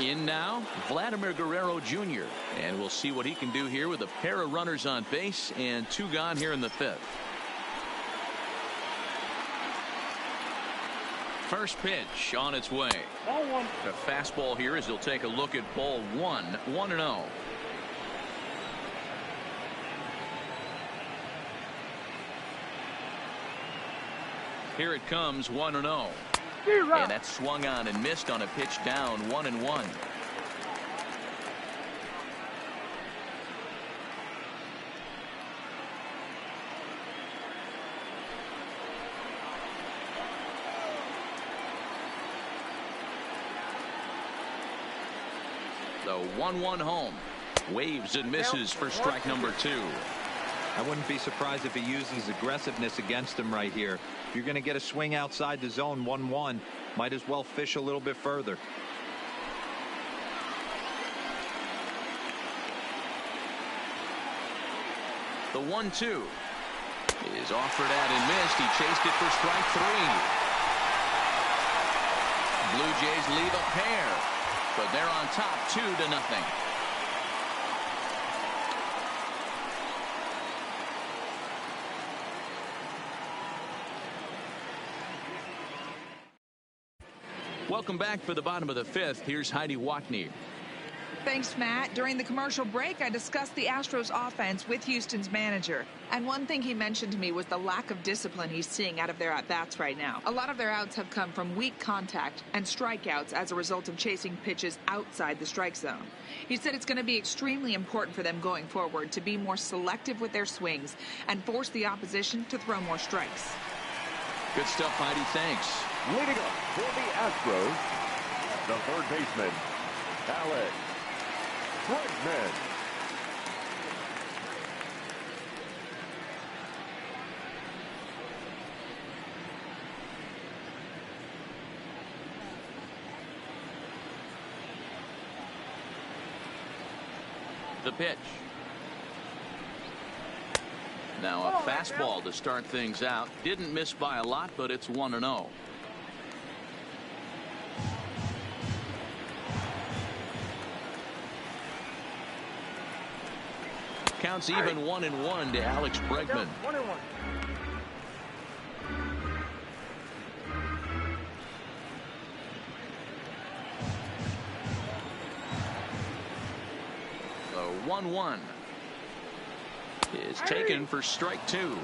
Speaker 1: In now, Vladimir Guerrero Jr. And we'll see what he can do here with a pair of runners on base and 2 gone here in the 5th. First pitch on its way.
Speaker 6: Ball 1.
Speaker 1: The fastball here as he'll take a look at ball 1. 1-0. Here it comes, 1-0. And that's swung on and missed on a pitch down, 1-1. The 1-1 home. Waves and misses for strike number 2.
Speaker 4: I wouldn't be surprised if he uses aggressiveness against him right here. If you're going to get a swing outside the zone, 1-1, might as well fish a little bit further.
Speaker 1: The 1-2 Is offered at and missed. He chased it for strike 3. Blue Jays leave a pair, but they're on top 2-0. Welcome back for the bottom of the 5th. Here's Heidi Watney.
Speaker 5: Thanks, Matt. During the commercial break, I discussed the Astros offense with Houston's manager. And one thing he mentioned to me was the lack of discipline he's seeing out of their at-bats right now. A lot of their outs have come from weak contact and strikeouts as a result of chasing pitches outside the strike zone. He said it's going to be extremely important for them going forward to be more selective with their swings and force the opposition to throw more strikes.
Speaker 1: Good stuff, Heidi. Thanks.
Speaker 3: Leading up for the Astros, the third baseman, Alex Bregman.
Speaker 1: The pitch. Now a fastball to start things out. Didn't miss by a lot, but it's 1-0. Counts even 1-1 to Alex Bregman.
Speaker 6: 1-1.
Speaker 1: The 1-1 is taken for strike 2.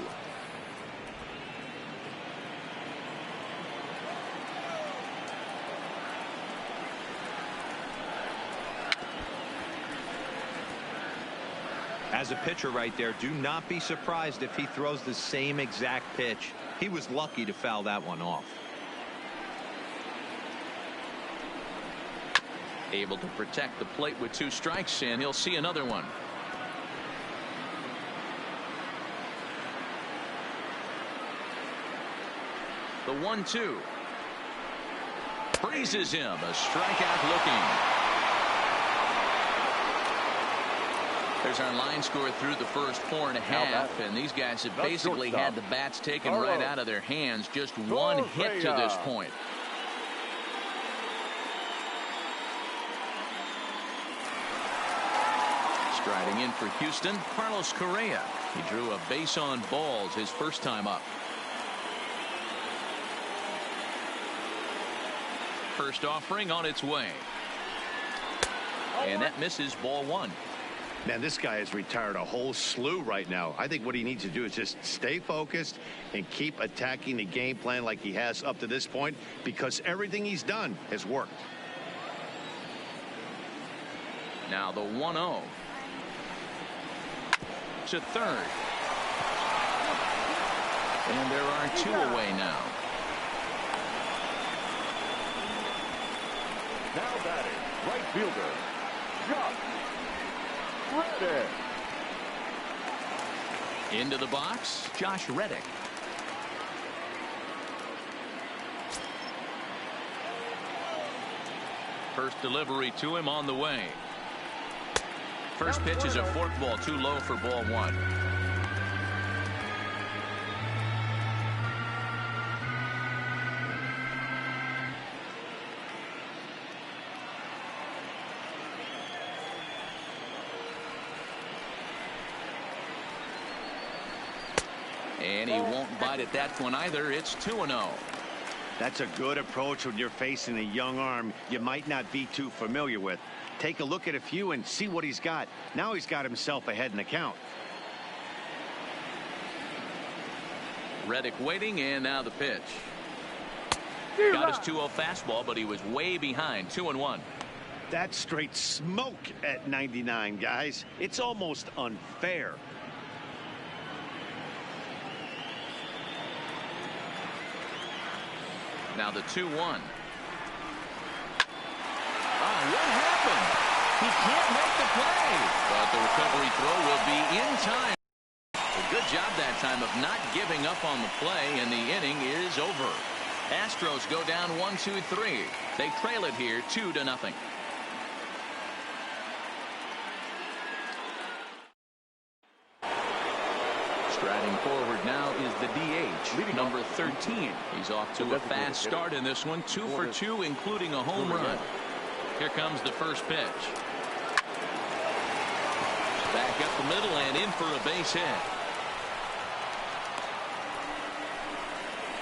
Speaker 4: As a pitcher right there, do not be surprised if he throws the same exact pitch. He was lucky to foul that one off.
Speaker 1: Able to protect the plate with 2 strikes, and he'll see another one. The 1-2 freezes him. A strikeout looking. There's our line score through the first 4.5, and these guys have basically had the bats taken right out of their hands. Just one hit to this point. Striding in for Houston, Carlos Correa. He drew a base on balls his first time up. First offering on its way. And that misses, ball 1.
Speaker 2: Man, this guy has retired a whole slew right now. I think what he needs to do is just stay focused and keep attacking the game plan like he has up to this point, because everything he's done has worked.
Speaker 1: Now the 1-0 to third. And there are 2 away now.
Speaker 3: Now batting, right fielder, Josh Reddick.
Speaker 1: Into the box, Josh Reddick. First delivery to him on the way. First pitch is a forkball, too low for ball 1. And he won't bite at that one either. It's 2-0.
Speaker 2: That's a good approach when you're facing a young arm you might not be too familiar with. Take a look at a few and see what he's got. Now he's got himself ahead in the count.
Speaker 1: Reddick waiting, and now the pitch. Got his 2-0 fastball, but he was way behind. 2-1.
Speaker 2: That's straight smoke at 99, guys. It's almost unfair.
Speaker 1: Now the 2-1. What happened? He can't make the play, but the recovery throw will be in time. A good job that time of not giving up on the play, and the inning is over. Astros go down 1-2-3. They trail it here 2-0. Striding forward now is the DH, number 13. He's off to a fast start in this one, 2 for 2, including a home run. Here comes the first pitch. Back up the middle and in for a base hit.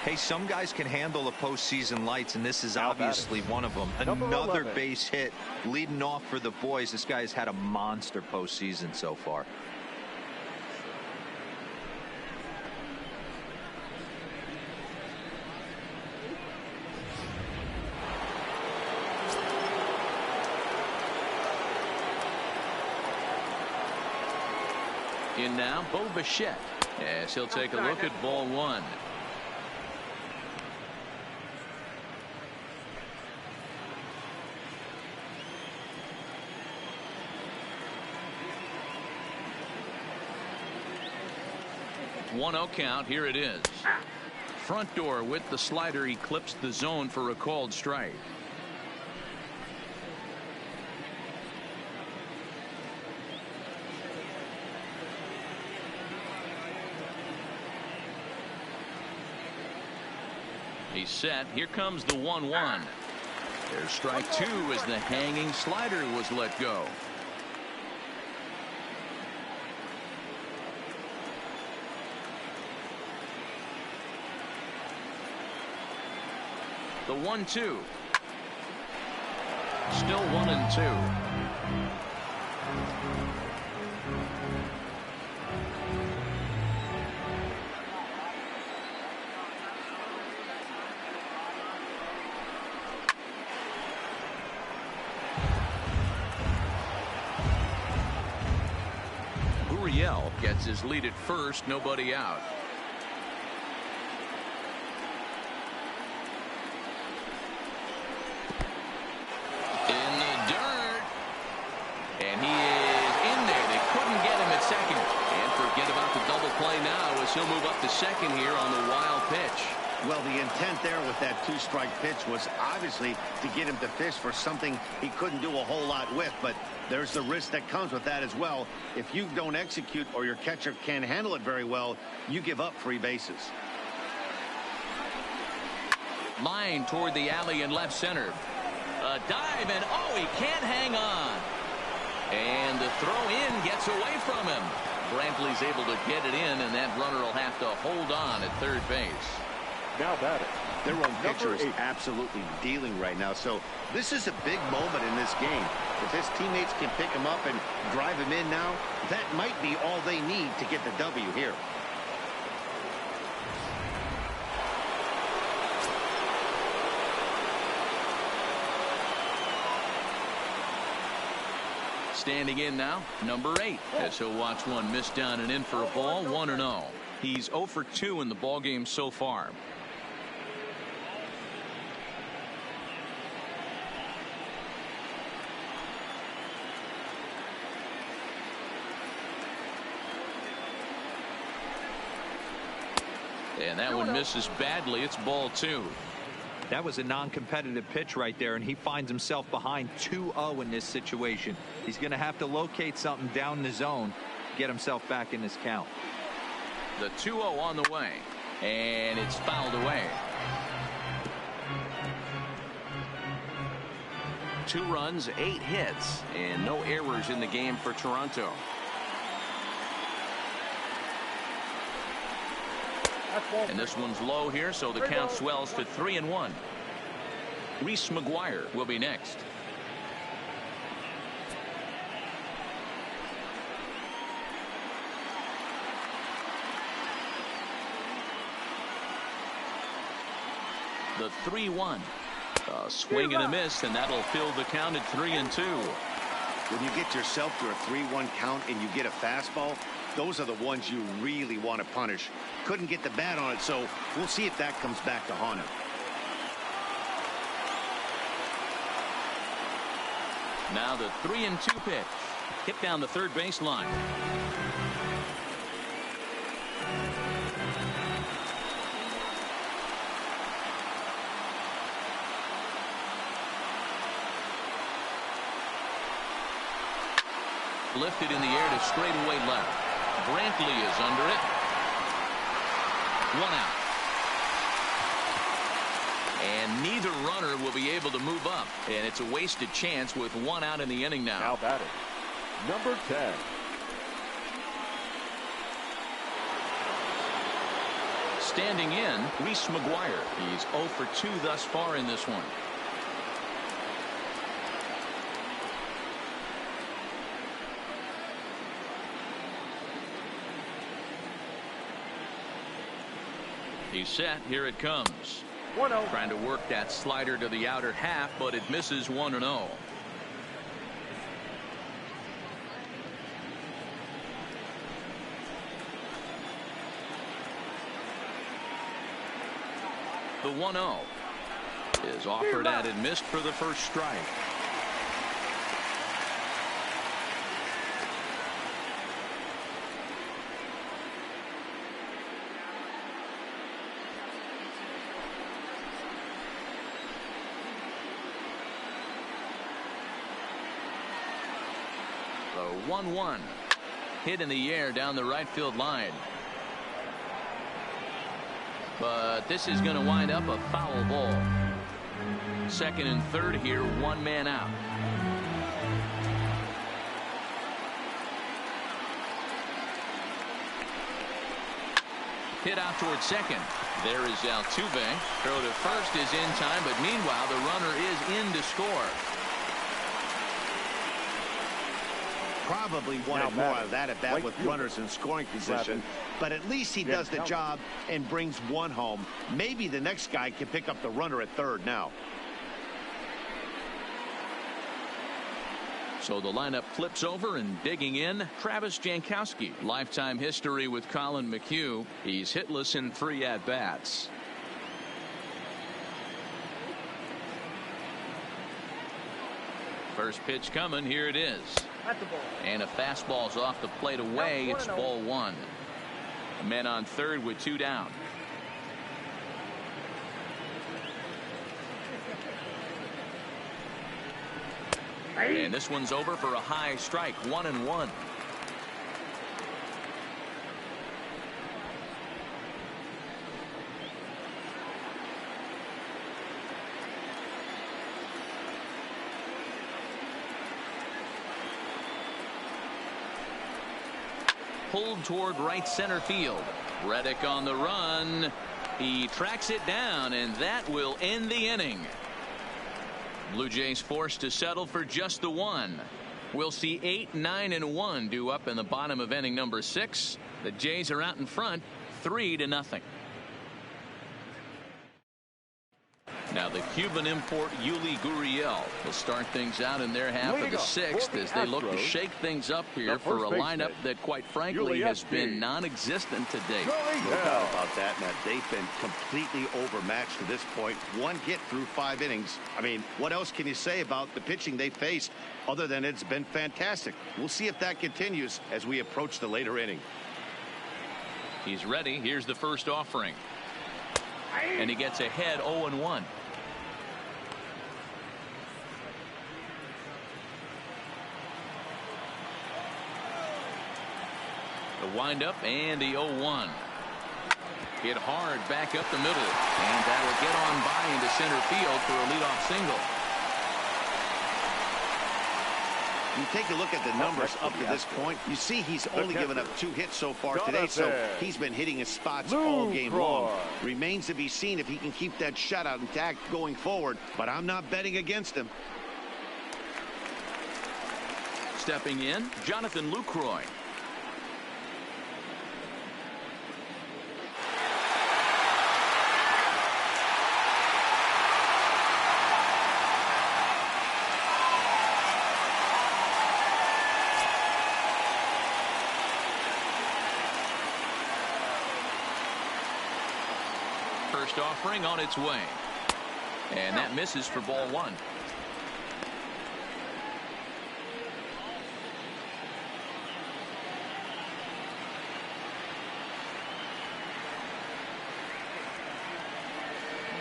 Speaker 4: Hey, some guys can handle the postseason lights, and this is obviously one of them. Another base hit leading off for the boys. This guy's had a monster postseason so far.
Speaker 1: In now, Bo Bichette, as he'll take a look at ball one. One-0 count. Here it is. Front door with the slider eclipsed the zone for a called strike. He's set. Here comes the 1-1. There's strike two as the hanging slider was let go. The 1-2. Still 1-2. Gurriel gets his lead at first, nobody out. He'll move up to second here on the wild pitch.
Speaker 2: Well, the intent there with that two-strike pitch was obviously to get him to fish for something he couldn't do a whole lot with, but there's the risk that comes with that as well. If you don't execute or your catcher can't handle it very well, you give up free bases.
Speaker 1: Line toward the alley in left center. A dive, and oh, he can't hang on. And the throw in gets away from him. Brantley's able to get it in, and that runner will have to hold on at third base.
Speaker 3: Now batting.
Speaker 2: Their own pitcher is absolutely dealing right now, so this is a big moment in this game. If his teammates can pick him up and drive him in now, that might be all they need to get the W here.
Speaker 1: Standing in now, number 8, as he'll watch one miss down and in for a ball. 1-0. He's 0 for 2 in the ballgame so far. And that one misses badly. It's ball 2.
Speaker 4: That was a non-competitive pitch right there, and he finds himself behind 2-0 in this situation. He's going to have to locate something down the zone to get himself back in this count.
Speaker 1: The 2-0 on the way, and it's fouled away. 2 runs, 8 hits, and no errors in the game for Toronto. And this one's low here, so the count swells to 3-1. Reese McGuire will be next. The 3-1. A swing and a miss, and that'll fill the count at 3-2.
Speaker 2: When you get yourself to a 3-1 count and you get a fastball, those are the ones you really want to punish. Couldn't get the bat on it, so we'll see if that comes back to haunt him.
Speaker 1: Now the 3-2 pitch. Hit down the third baseline. Lifted in the air to straightaway left. Brantley is under it. One out. And neither runner will be able to move up. And it's a wasted chance with one out in the inning now.
Speaker 3: Now batting, number 10.
Speaker 1: Standing in, Reese McGuire. He's 0 for 2 thus far in this one. He's set. Here it comes.
Speaker 6: 1-0.
Speaker 1: Trying to work that slider to the outer half, but it misses 1-0. The 1-0 is offered at and missed for the first strike. The 1-1 hit in the air down the right field line. But this is going to wind up a foul ball. Second and third here, one man out. Hit out towards second. There is Altuve. Throw to first is in time, but meanwhile the runner is in to score.
Speaker 2: Probably wanted more out of that at bat with runners in scoring position, but at least he does the job and brings one home. Maybe the next guy can pick up the runner at third now.
Speaker 1: So the lineup flips over, and digging in, Travis Jankowski. Lifetime history with Colin McHugh. He's hitless in 3 at-bats. First pitch coming. Here it is.
Speaker 6: That's a ball.
Speaker 1: And a fastball's off the plate away. It's ball 1. A man on third with 2 down. And this one's over for a high strike. 1-1. Pulled toward right center field. Reddick on the run. He tracks it down, and that will end the inning. Blue Jays forced to settle for just the 1. We'll see 8, 9, and 1 due up in the bottom of inning number 6. The Jays are out in front 3-0. Now the Cuban import Yuli Gurriel will start things out in their half of the 6th as they look to shake things up here for a lineup that quite frankly has been non-existent to date.
Speaker 2: No doubt about that, Matt. They've been completely overmatched to this point. 1 hit through 5 innings. I mean, what else can you say about the pitching they faced other than it's been fantastic? We'll see if that continues as we approach the later inning.
Speaker 1: He's ready. Here's the first offering. And he gets ahead 0-1. The windup and the 0-1. Hit hard back up the middle, and that'll get on by into center field for a leadoff single.
Speaker 2: You take a look at the numbers up to this point. You see he's only given up 2 hits so far today, so he's been hitting his spots all game long. Remains to be seen if he can keep that shutout intact going forward, but I'm not betting against him.
Speaker 1: Stepping in, Jonathan Lucroy. First offering on its way, and that misses for ball 1.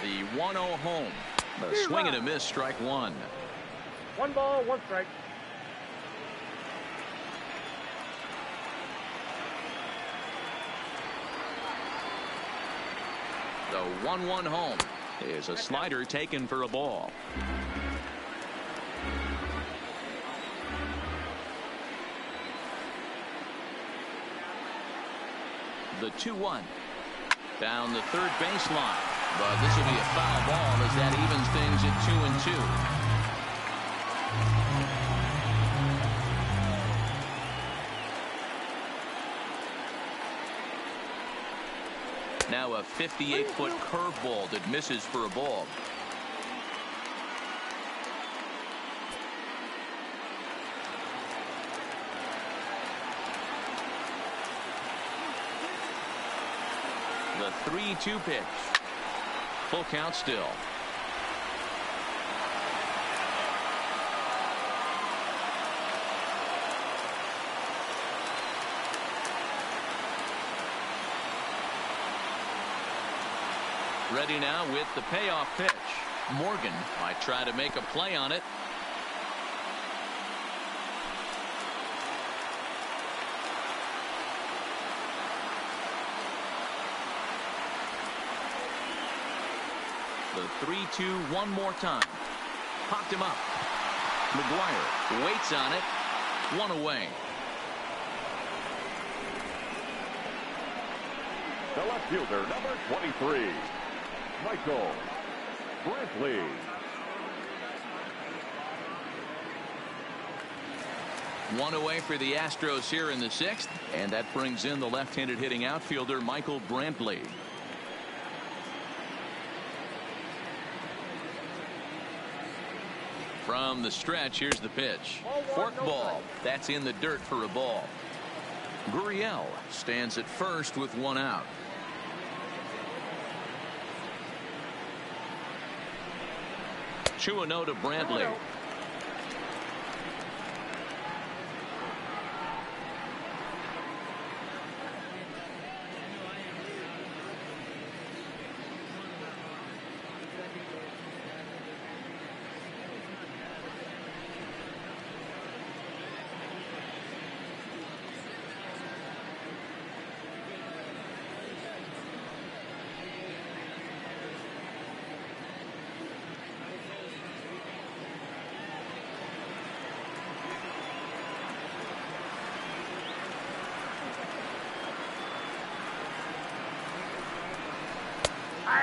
Speaker 1: The 1-0 home. A swing and a miss, strike 1.
Speaker 6: 1 ball, 1 strike.
Speaker 1: The 1-1 home is a slider taken for a ball. The 2-1 down the third baseline, but this will be a foul ball as that evens things at 2-2. Now a 58-foot curveball that misses for a ball. The 3-2 pitch. Full count still. Ready now with the payoff pitch. Morgan might try to make a play on it. The 3-2 one more time. Popped him up. McGuire waits on it. One away.
Speaker 3: The left fielder, number 23, Michael Brantley.
Speaker 1: One away for the Astros here in the 6th, and that brings in the left-handed hitting outfielder Michael Brantley. From the stretch, here's the pitch. Forkball. That's in the dirt for a ball. Gurriel stands at first with one out. Chuano to Brantley.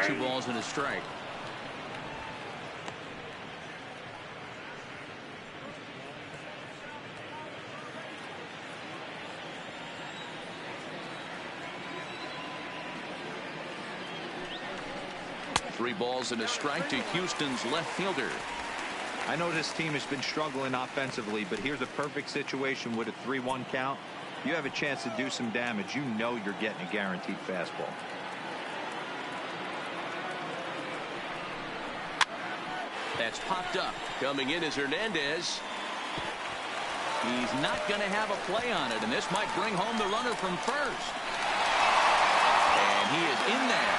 Speaker 1: Two balls and a strike. Three balls and a strike to Houston's left fielder.
Speaker 4: I know this team has been struggling offensively, but here's a perfect situation with a 3-1 count. You have a chance to do some damage. You know you're getting a guaranteed fastball.
Speaker 1: That's popped up. Coming in is Hernandez. He's not going to have a play on it, and this might bring home the runner from first. And he is in there.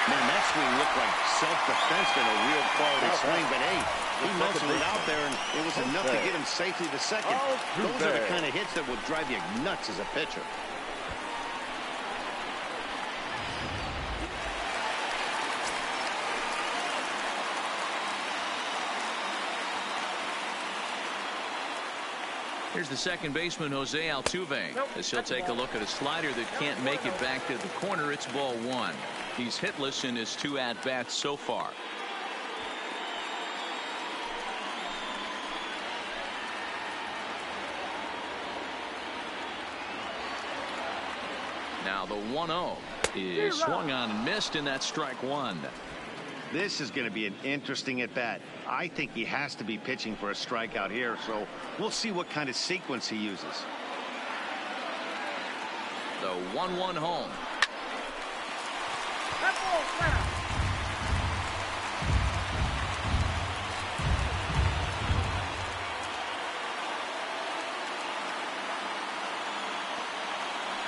Speaker 2: Man, that swing looked like self-defense and a real quality swing, but hey, he muscled it out there, and it was enough to get him safely to second. Those are the kind of hits that will drive you nuts as a pitcher.
Speaker 1: Here's the second baseman, Jose Altuve, as he'll take a look at a slider that can't make it back to the corner. It's ball one. He's hitless in his 2 at-bats so far. Now the 1-0 is swung on and missed, and that's strike one.
Speaker 2: This is going to be an interesting at-bat. I think he has to be pitching for a strikeout here, so we'll see what kind of sequence he uses.
Speaker 1: The 1-1 home.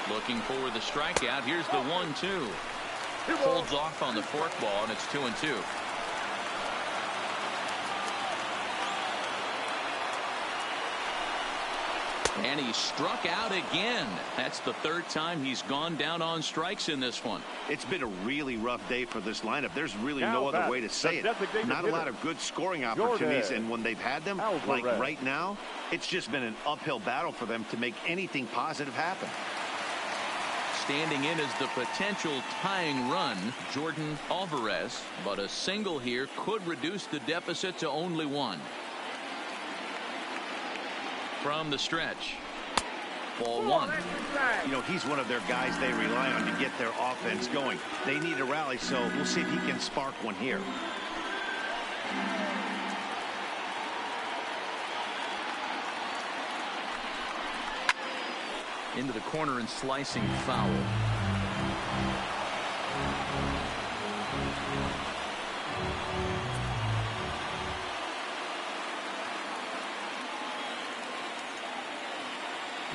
Speaker 1: Looking for the strikeout. Here's the 1-2. Holds off on the forkball, and it's 2-2. And he struck out again. That's the third time he's gone down on strikes in this one.
Speaker 2: It's been a really rough day for this lineup. There's really no other way to say it. Not a lot of good scoring opportunities, and when they've had them, like right now, it's just been an uphill battle for them to make anything positive happen.
Speaker 1: Standing in as the potential tying run, Jordan Alvarez, but a single here could reduce the deficit to only one. From the stretch, ball one.
Speaker 2: You know, he's one of their guys they rely on to get their offense going. They need a rally, so we'll see if he can spark one here.
Speaker 1: Into the corner and slicing foul.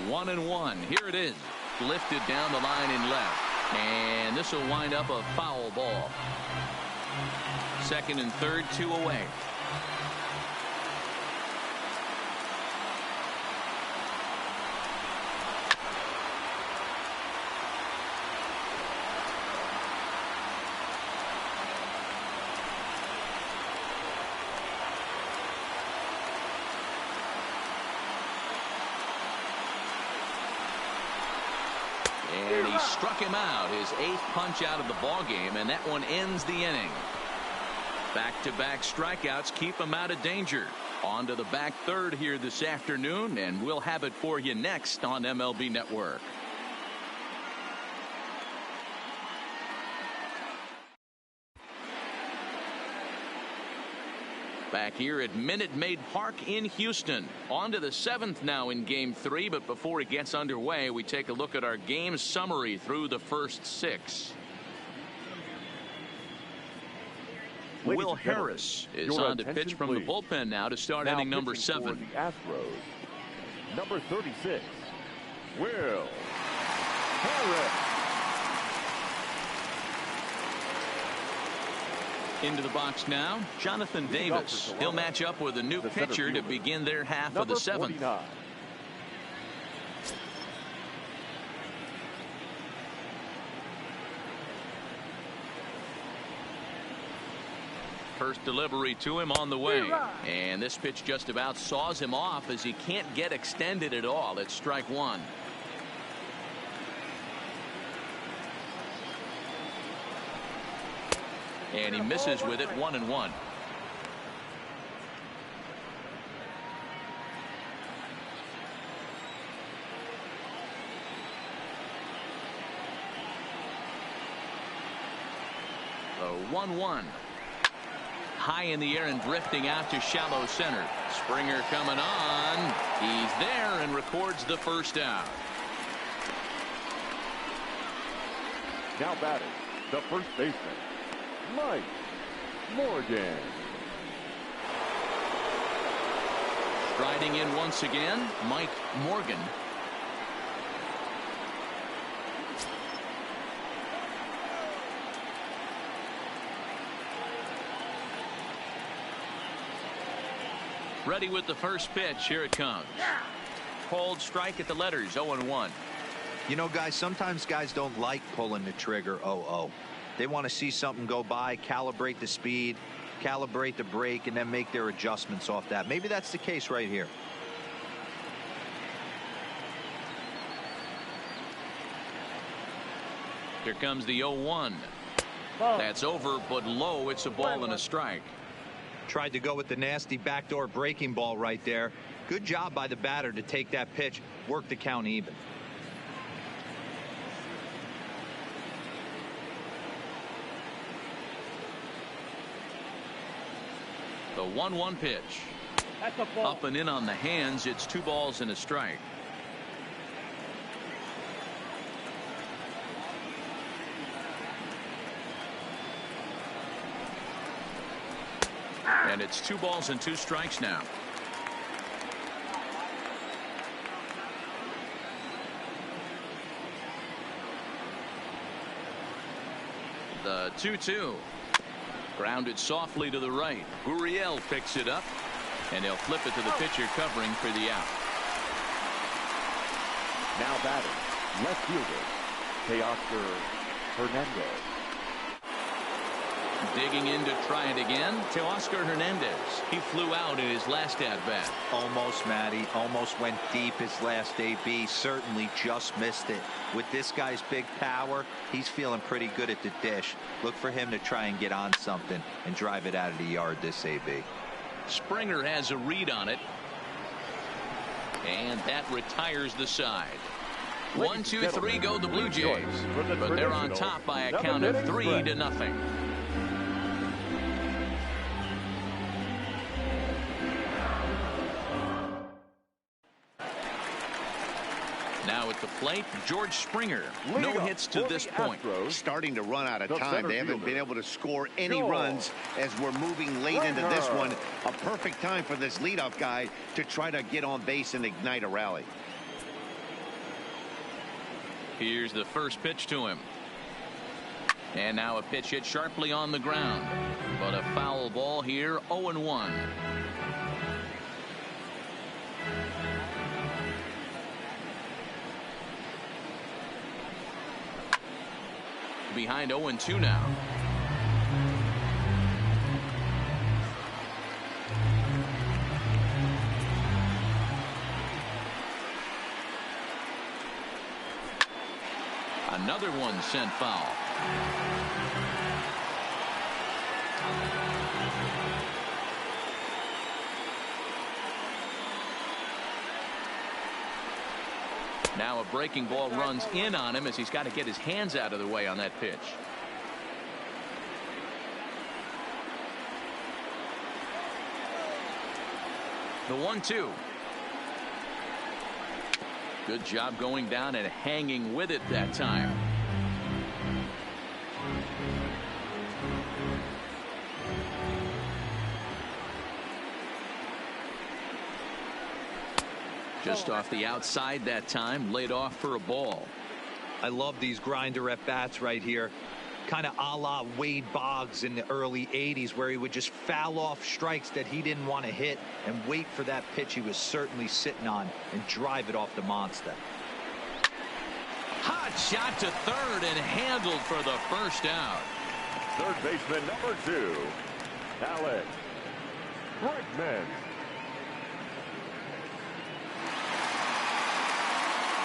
Speaker 1: One and one. Here it is. Lifted down the line in left. And this will wind up a foul ball. Second and third, 2 away. And he struck him out, his 8th punch out of the ball game, and that one ends the inning. Back-to-back strikeouts keep him out of danger. On to the back third here this afternoon, and we'll have it for you next on MLB Network. Back here at Minute Maid Park in Houston. On to the 7th now in Game 3, but before it gets underway, we take a look at our game summary through the first 6. Will Harris is on to pitch from the bullpen now to start inning number 7.
Speaker 3: For the Astros, number 36, Will Harris.
Speaker 1: Into the box now, Jonathan Davis. He'll match up with a new pitcher to begin their half of the 7th.
Speaker 3: 49.
Speaker 1: First delivery to him on the way. And this pitch just about saws him off as he can't get extended at all. It's strike one. And he misses with it, 1-1. The 1-1. High in the air and drifting out to shallow center. Springer coming on. He's there and records the first out.
Speaker 3: Now batting, the first baseman, Mike Morgan.
Speaker 1: Striding in once again, Mike Morgan. Ready with the first pitch. Here it comes. Cold strike at the letters, 0-1.
Speaker 4: You know, guys, sometimes guys don't like pulling the trigger 0-0. They want to see something go by, calibrate the speed, calibrate the brake, and then make their adjustments off that. Maybe that's the case right here.
Speaker 1: Here comes the 0-1. That's over, but low. It's a ball and a strike.
Speaker 4: Tried to go with the nasty backdoor breaking ball right there. Good job by the batter to take that pitch, work the count even.
Speaker 1: The 1-1 pitch. Up and in on the hands. It's 2 balls and a strike. And it's 2 balls and 2 strikes now. The 2-2. Grounded softly to the right. Gurriel picks it up, and he'll flip it to the pitcher covering for the out.
Speaker 3: Now batting, left fielder, Teoscar Hernandez.
Speaker 1: Digging in to try it again, Teoscar Hernandez. He flew out in his last at-bat.
Speaker 4: Almost, Matty. Almost went deep his last AB. Certainly just missed it. With this guy's big power, he's feeling pretty good at the dish. Look for him to try and get on something and drive it out of the yard this AB.
Speaker 1: Springer has a read on it. And that retires the side. 1, 2, 3 go the Blue Jays. But they're on top by a count of 3-0. Now at the plate, George Springer. No hits to this point.
Speaker 2: Starting to run out of time. They haven't been able to score any runs as we're moving late into this one. A perfect time for this leadoff guy to try to get on base and ignite a rally.
Speaker 1: Here's the first pitch to him. And now a pitch hit sharply on the ground. But a foul ball here, 0-1. Behind 0-2 now. Another one sent foul. Now a breaking ball runs in on him as he's got to get his hands out of the way on that pitch. The 1-2. Good job going down and hanging with it that time. Just off the outside that time, laid off for a ball.
Speaker 4: I love these grinder at bats right here. Kind of a la Wade Boggs in the early 80s, where he would just foul off strikes that he didn't want to hit and wait for that pitch he was certainly sitting on and drive it off the monster.
Speaker 1: Hot shot to third and handled for the first out.
Speaker 3: Third baseman number 2, Alex Bregman.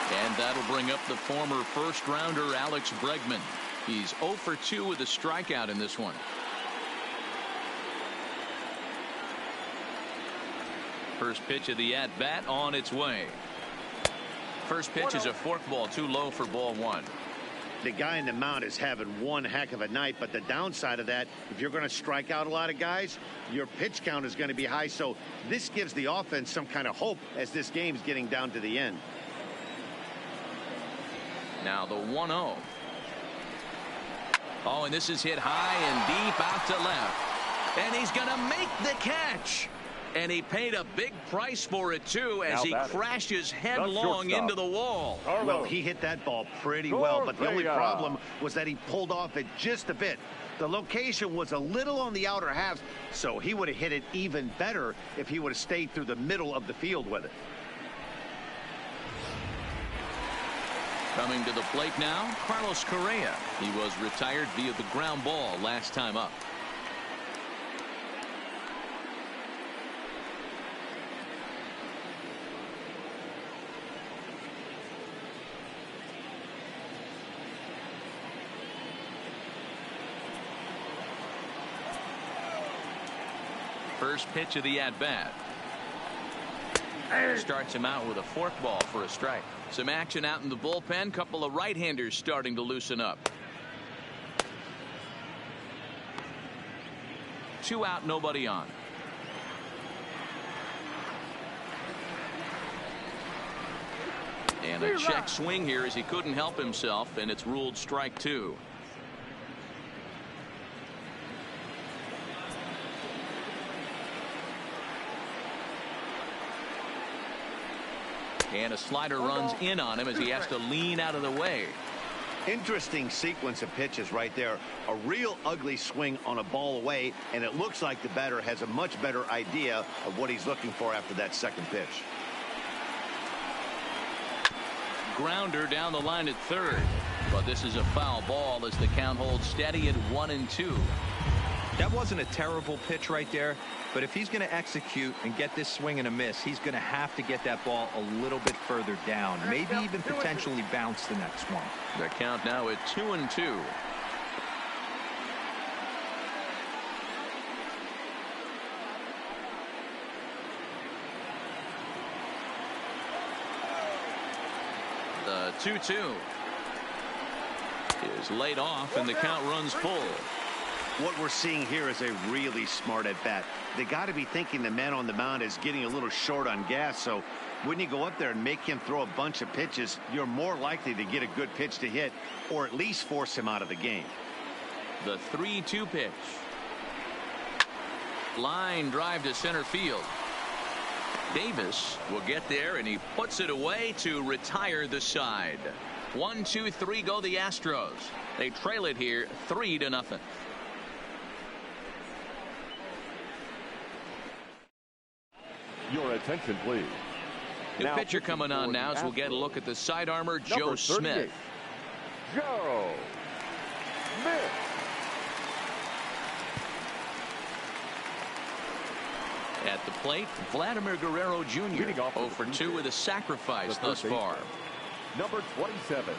Speaker 1: And that'll bring up the former first-rounder Alex Bregman. He's 0 for 2 with a strikeout in this one. First pitch of the at-bat on its way. First pitch is a forkball too low for ball 1.
Speaker 2: The guy in the mound is having one heck of a night, but the downside of that, if you're going to strike out a lot of guys, your pitch count is going to be high. So this gives the offense some kind of hope as this game's getting down to the end.
Speaker 1: Now the 1-0. Oh, and this is hit high and deep out to left. And he's going to make the catch. And he paid a big price for it, too, as he crashes headlong into the wall.
Speaker 2: Well, he hit that ball pretty well, but the only problem was that he pulled off it just a bit. The location was a little on the outer half, so he would have hit it even better if he would have stayed through the middle of the field with it.
Speaker 1: Coming to the plate now, Carlos Correa. He was retired via the ground ball last time up. First pitch of the at-bat. Starts him out with a forkball for a strike. Some action out in the bullpen. Couple of right-handers starting to loosen up. 2 out, nobody on. And a check swing here as he couldn't help himself, and it's ruled strike 2. And a slider runs in on him as he has to lean out of the way.
Speaker 2: Interesting sequence of pitches right there. A real ugly swing on a ball away, and it looks like the batter has a much better idea of what he's looking for after that second pitch.
Speaker 1: grounder down the line at third. But this is a foul ball as the count holds steady at 1-2.
Speaker 4: That wasn't a terrible pitch right there, but if he's going to execute and get this swing and a miss, he's going to have to get that ball a little bit further down, maybe even potentially bounce the next one.
Speaker 1: The count now at 2-2. The 2-2 is laid off, and the count runs full.
Speaker 2: What we're seeing here is a really smart at bat. They got to be thinking the man on the mound is getting a little short on gas, so when you go up there and make him throw a bunch of pitches, you're more likely to get a good pitch to hit or at least force him out of the game.
Speaker 1: The 3-2 pitch. Line drive to center field. Davis will get there, and he puts it away to retire the side. 1-2-3 go the Astros. They trail it here 3-0.
Speaker 3: Your attention, please.
Speaker 1: New pitcher coming on now as we'll get a look at the side armor, Joe Smith.
Speaker 3: Joe Smith.
Speaker 1: At the plate, Vladimir Guerrero Jr. 0 for 2 with a sacrifice thus far.
Speaker 3: Number 27.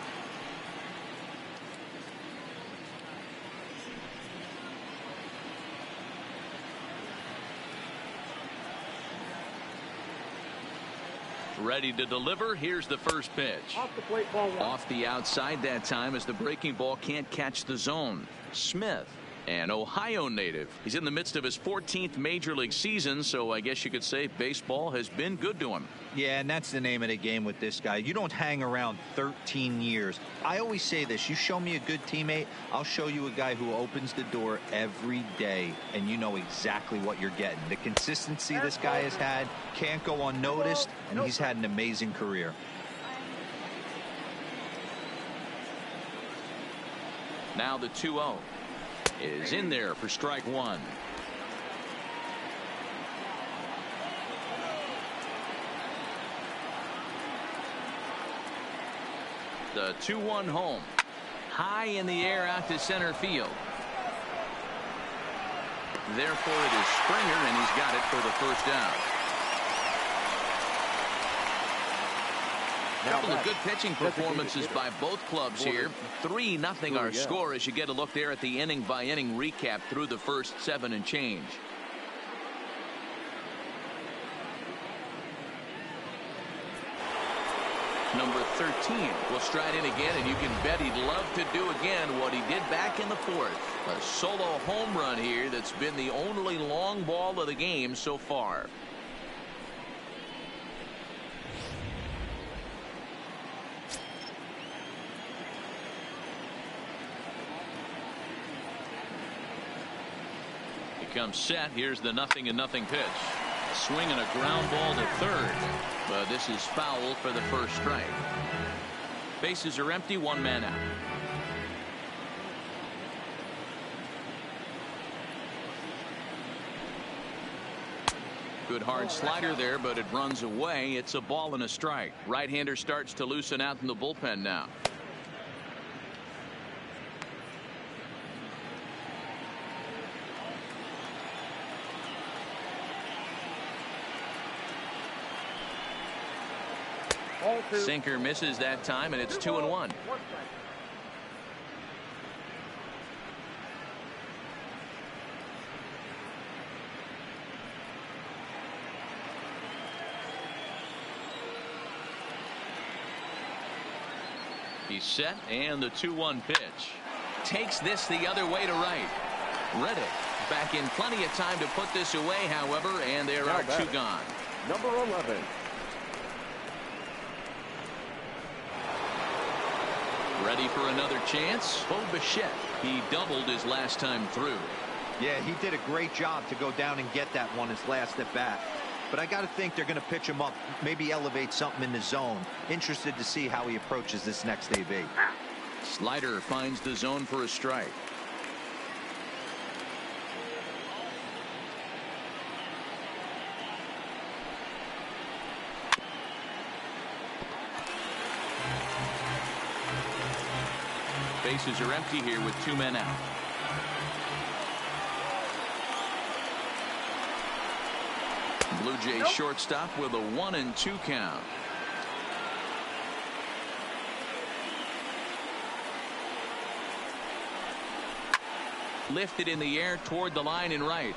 Speaker 1: Ready to deliver. Here's the first pitch.
Speaker 6: Off the plate, ball 1.
Speaker 1: Off the outside that time as the breaking ball can't catch the zone. Smith, an Ohio native. He's in the midst of his 14th major league season, so I guess you could say baseball has been good to him.
Speaker 4: Yeah, and that's the name of the game with this guy. You don't hang around 13 years. I always say this, you show me a good teammate, I'll show you a guy who opens the door every day, and you know exactly what you're getting. The consistency this guy has had can't go unnoticed, and he's had an amazing career.
Speaker 1: Now the 2-0 is in there for strike one. The 2-1 home. High in the air out to center field. Therefore it is Springer, and he's got it for the first down. A couple of good pitching performances by both clubs here. 3-0 our score as you get a look there at the inning by inning recap through the first 7 and change. Number 13 will stride in again, and you can bet he'd love to do again what he did back in the 4th. A solo home run here that's been the only long ball of the game so far. He comes set. Here's the 0-0 pitch. Swing and a ground ball to third, but this is foul for the first strike. Bases are empty, 1 man out. Good hard slider there, but it runs away. It's a ball and a strike. Right-hander starts to loosen out in the bullpen now. Sinker misses that time, and it's 2-1. He's set, and the 2-1 pitch. Takes this the other way to right. Reddick back in plenty of time to put this away, however, and there are 2 gone.
Speaker 3: Number 11.
Speaker 1: Ready for another chance. Bo Bichette. He doubled his last time through.
Speaker 4: Yeah, he did a great job to go down and get that one his last at bat. But I got to think they're going to pitch him up, maybe elevate something in the zone. Interested to see how he approaches this next AB.
Speaker 1: Slider finds the zone for a strike. Bases are empty here with 2 men out. Blue Jays shortstop with a 1-2 count. Lifted in the air toward the line and right.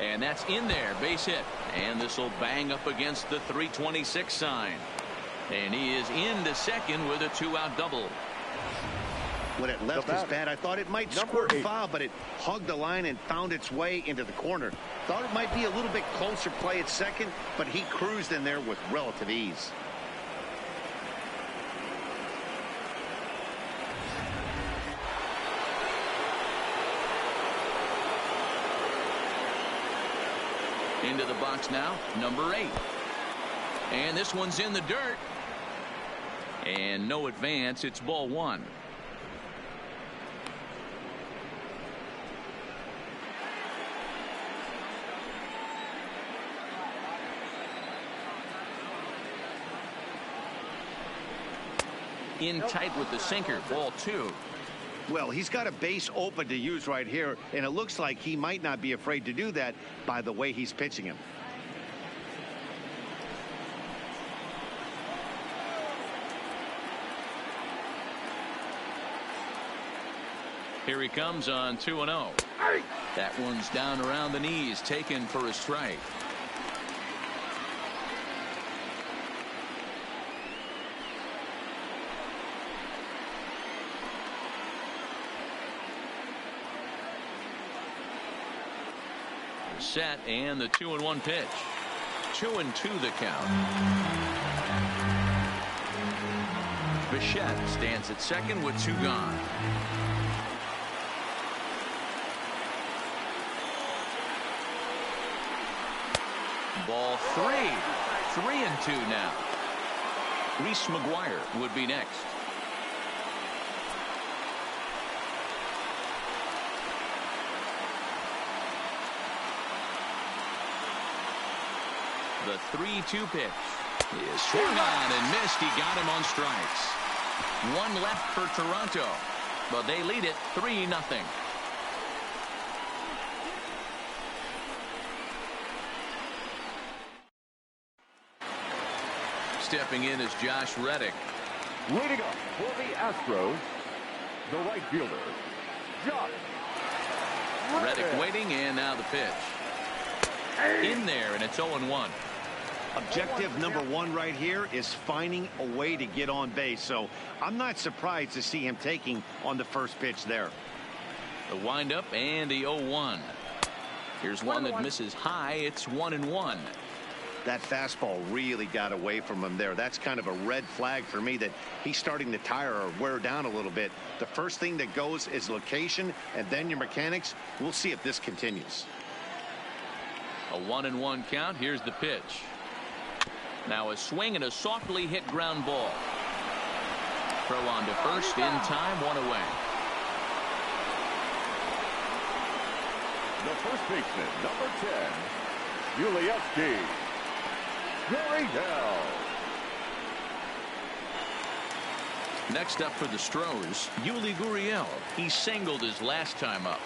Speaker 1: And that's in there. Base hit. And this will bang up against the 326 sign. And he is into second with a 2-out double.
Speaker 2: When it left his bat, I thought it might squirt foul, but it hugged the line and found its way into the corner. Thought it might be a little bit closer play at second, but he cruised in there with relative ease.
Speaker 1: Into the box now, number 8. And this one's in the dirt. And no advance. It's ball 1. In tight with the sinker, ball 2.
Speaker 2: Well, he's got a base open to use right here, and it looks like he might not be afraid to do that by the way he's pitching him.
Speaker 1: Here he comes on 2-0. That one's down around the knees, taken for a strike. Set and the 2-1 pitch. 2-2 the count. Bichette stands at second with 2 gone. Ball 3. 3-2 now. Reese McGuire would be next. The 3-2 pitch is swung on and missed. He got him on strikes. 1 left for Toronto, but they lead it 3-0. Stepping in is Josh Reddick.
Speaker 3: Leading up for the Astros, the right fielder, Josh
Speaker 1: Reddick waiting, and now the pitch. In there, and it's 0-1.
Speaker 2: Objective number 1 right here is finding a way to get on base. So I'm not surprised to see him taking on the first pitch there.
Speaker 1: The windup and the 0-1. Here's one that misses high. It's 1-1.
Speaker 2: That fastball really got away from him there. That's kind of a red flag for me that he's starting to tire or wear down a little bit. The first thing that goes is location and then your mechanics. We'll see if this continues.
Speaker 1: A 1-1 count. Here's the pitch. Now a swing and a softly hit ground ball. Throw on to first in time, 1 away.
Speaker 3: the first baseman, number 10, Yulieski.
Speaker 1: Next up for the Astros, Yuli Gurriel. He singled his last time up.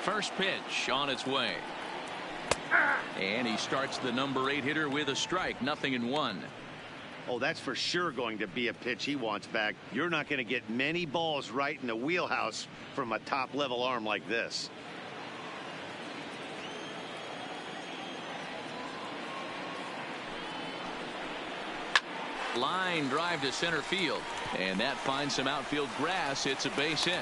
Speaker 1: First pitch on its way. And he starts the number 8 hitter with a strike, 0-1.
Speaker 2: Oh, that's for sure going to be a pitch he wants back. You're not going to get many balls right in the wheelhouse from a top level arm like this.
Speaker 1: Line drive to center field, and that finds some outfield grass. It's a base hit.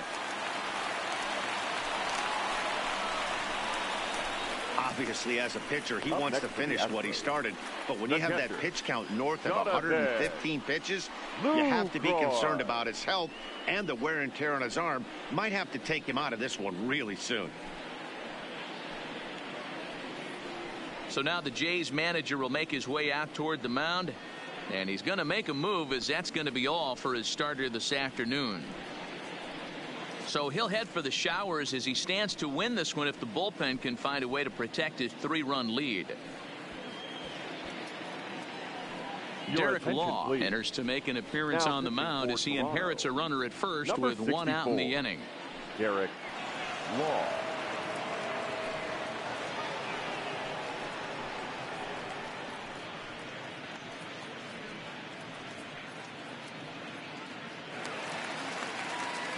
Speaker 2: Obviously, as a pitcher, he wants to finish what he started. But when you have that pitch count north of 115 pitches, you have to be concerned about his health, and the wear and tear on his arm might have to take him out of this one really soon.
Speaker 1: So now the Jays manager will make his way out toward the mound, and he's going to make a move, as that's going to be all for his starter this afternoon. So he'll head for the showers as he stands to win this one if the bullpen can find a way to protect his 3-run lead. Derek Law enters to make an appearance on the mound as he inherits a runner at first with 1 out in the inning.
Speaker 3: Derek Law.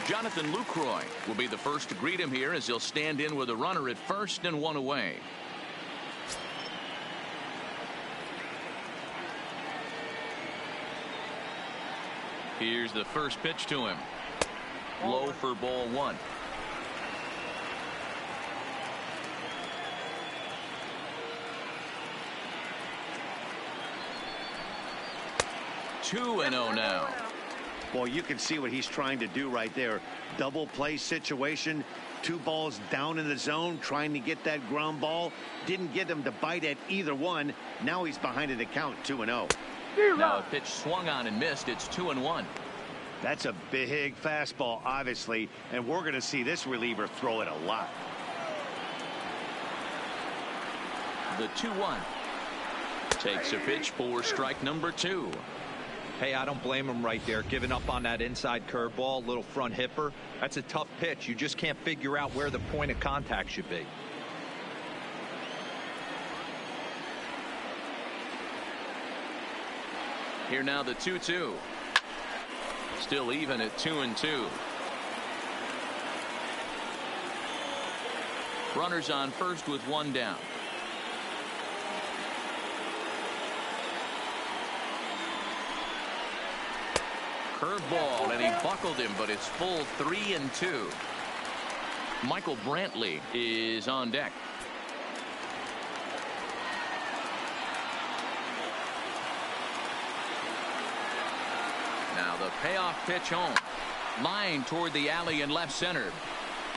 Speaker 1: Jonathan Lucroy will be the first to greet him here as he'll stand in with a runner at first and 1 away. Here's the first pitch to him. Low for ball 1. Two and 0 now.
Speaker 2: Well, you can see what he's trying to do right there. Double play situation. 2 balls down in the zone, trying to get that ground ball. Didn't get him to bite at either one. Now he's behind in the count, 2-0.
Speaker 1: Now a pitch swung on and missed. It's 2-1.
Speaker 2: That's a big fastball, obviously, and we're going to see this reliever throw it a lot.
Speaker 1: The 2-1 takes a pitch for strike number 2.
Speaker 4: Hey, I don't blame him right there, giving up on that inside curveball, little front hipper. That's a tough pitch. You just can't figure out where the point of contact should be.
Speaker 1: Here now the 2-2. Still even at 2-2. Runners on first with 1 down. Curveball, and he buckled him, but it's full 3-2. Michael Brantley is on deck. Now the payoff pitch home. Line toward the alley in left center.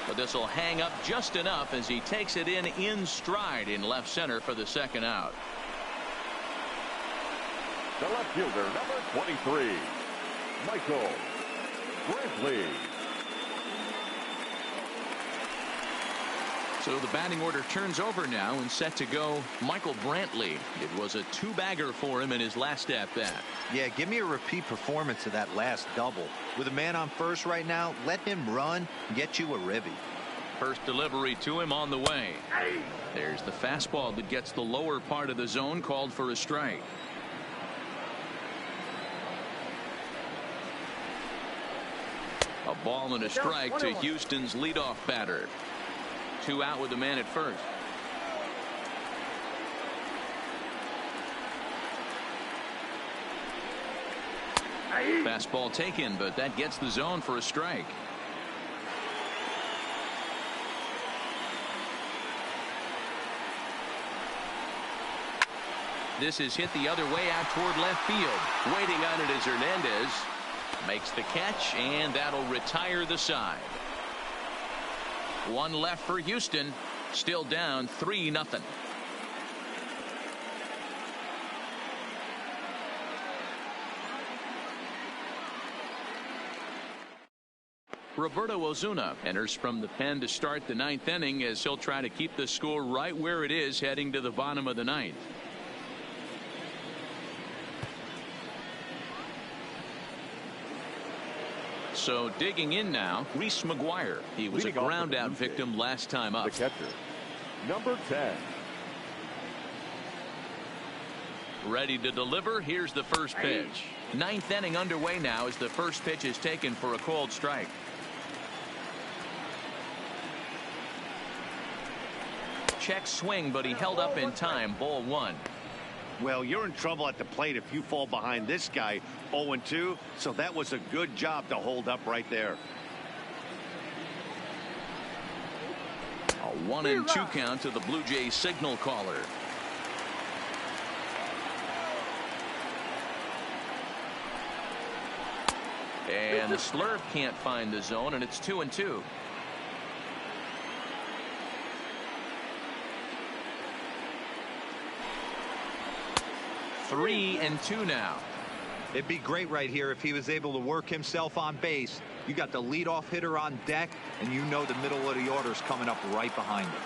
Speaker 1: But this will hang up just enough as he takes it in stride in left center for the 2nd out.
Speaker 3: The left fielder, number 23, Michael Brantley.
Speaker 1: So the batting order turns over now and set to go Michael Brantley. It was a 2-bagger for him in his last at-bat.
Speaker 4: Yeah, give me a repeat performance of that last double. With a man on first right now, let him run and get you a ribby.
Speaker 1: First delivery to him on the way. There's the fastball that gets the lower part of the zone, called for a strike. A ball and a strike to Houston's leadoff batter. 2 out with the man at first. Fastball taken, but that gets the zone for a strike. This is hit the other way out toward left field. Waiting on it is Hernandez. Makes the catch, and that'll retire the side. 1 left for Houston. Still down 3-0. Roberto Ozuna enters from the pen to start the 9th inning as he'll try to keep the score right where it is heading to the bottom of the 9th. So digging in now, Reese McGuire. He was a ground out victim last time up.
Speaker 3: The catcher, number 10.
Speaker 1: Ready to deliver. Here's the first pitch. 9th inning underway now as the first pitch is taken for a called strike. Check swing, but he held up in time. Ball 1.
Speaker 2: Well, you're in trouble at the plate if you fall behind this guy 0-2, so that was a good job to hold up right there.
Speaker 1: A 1-2 count to the Blue Jays signal caller. And the slurve can't find the zone, and it's 2-2. Three and 2 now.
Speaker 4: It'd be great right here if he was able to work himself on base. You got the leadoff hitter on deck, and you know the middle of the order is coming up right behind him.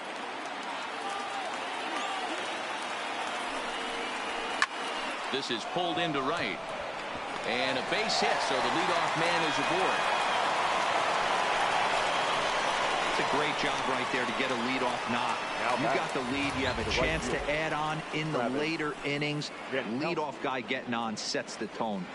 Speaker 1: This is pulled into right. And a base hit, so the leadoff man is aboard.
Speaker 4: It's a great job right there to get a leadoff knock. You got the lead. You have a chance to add on in the later innings. Leadoff guy getting on sets the tone.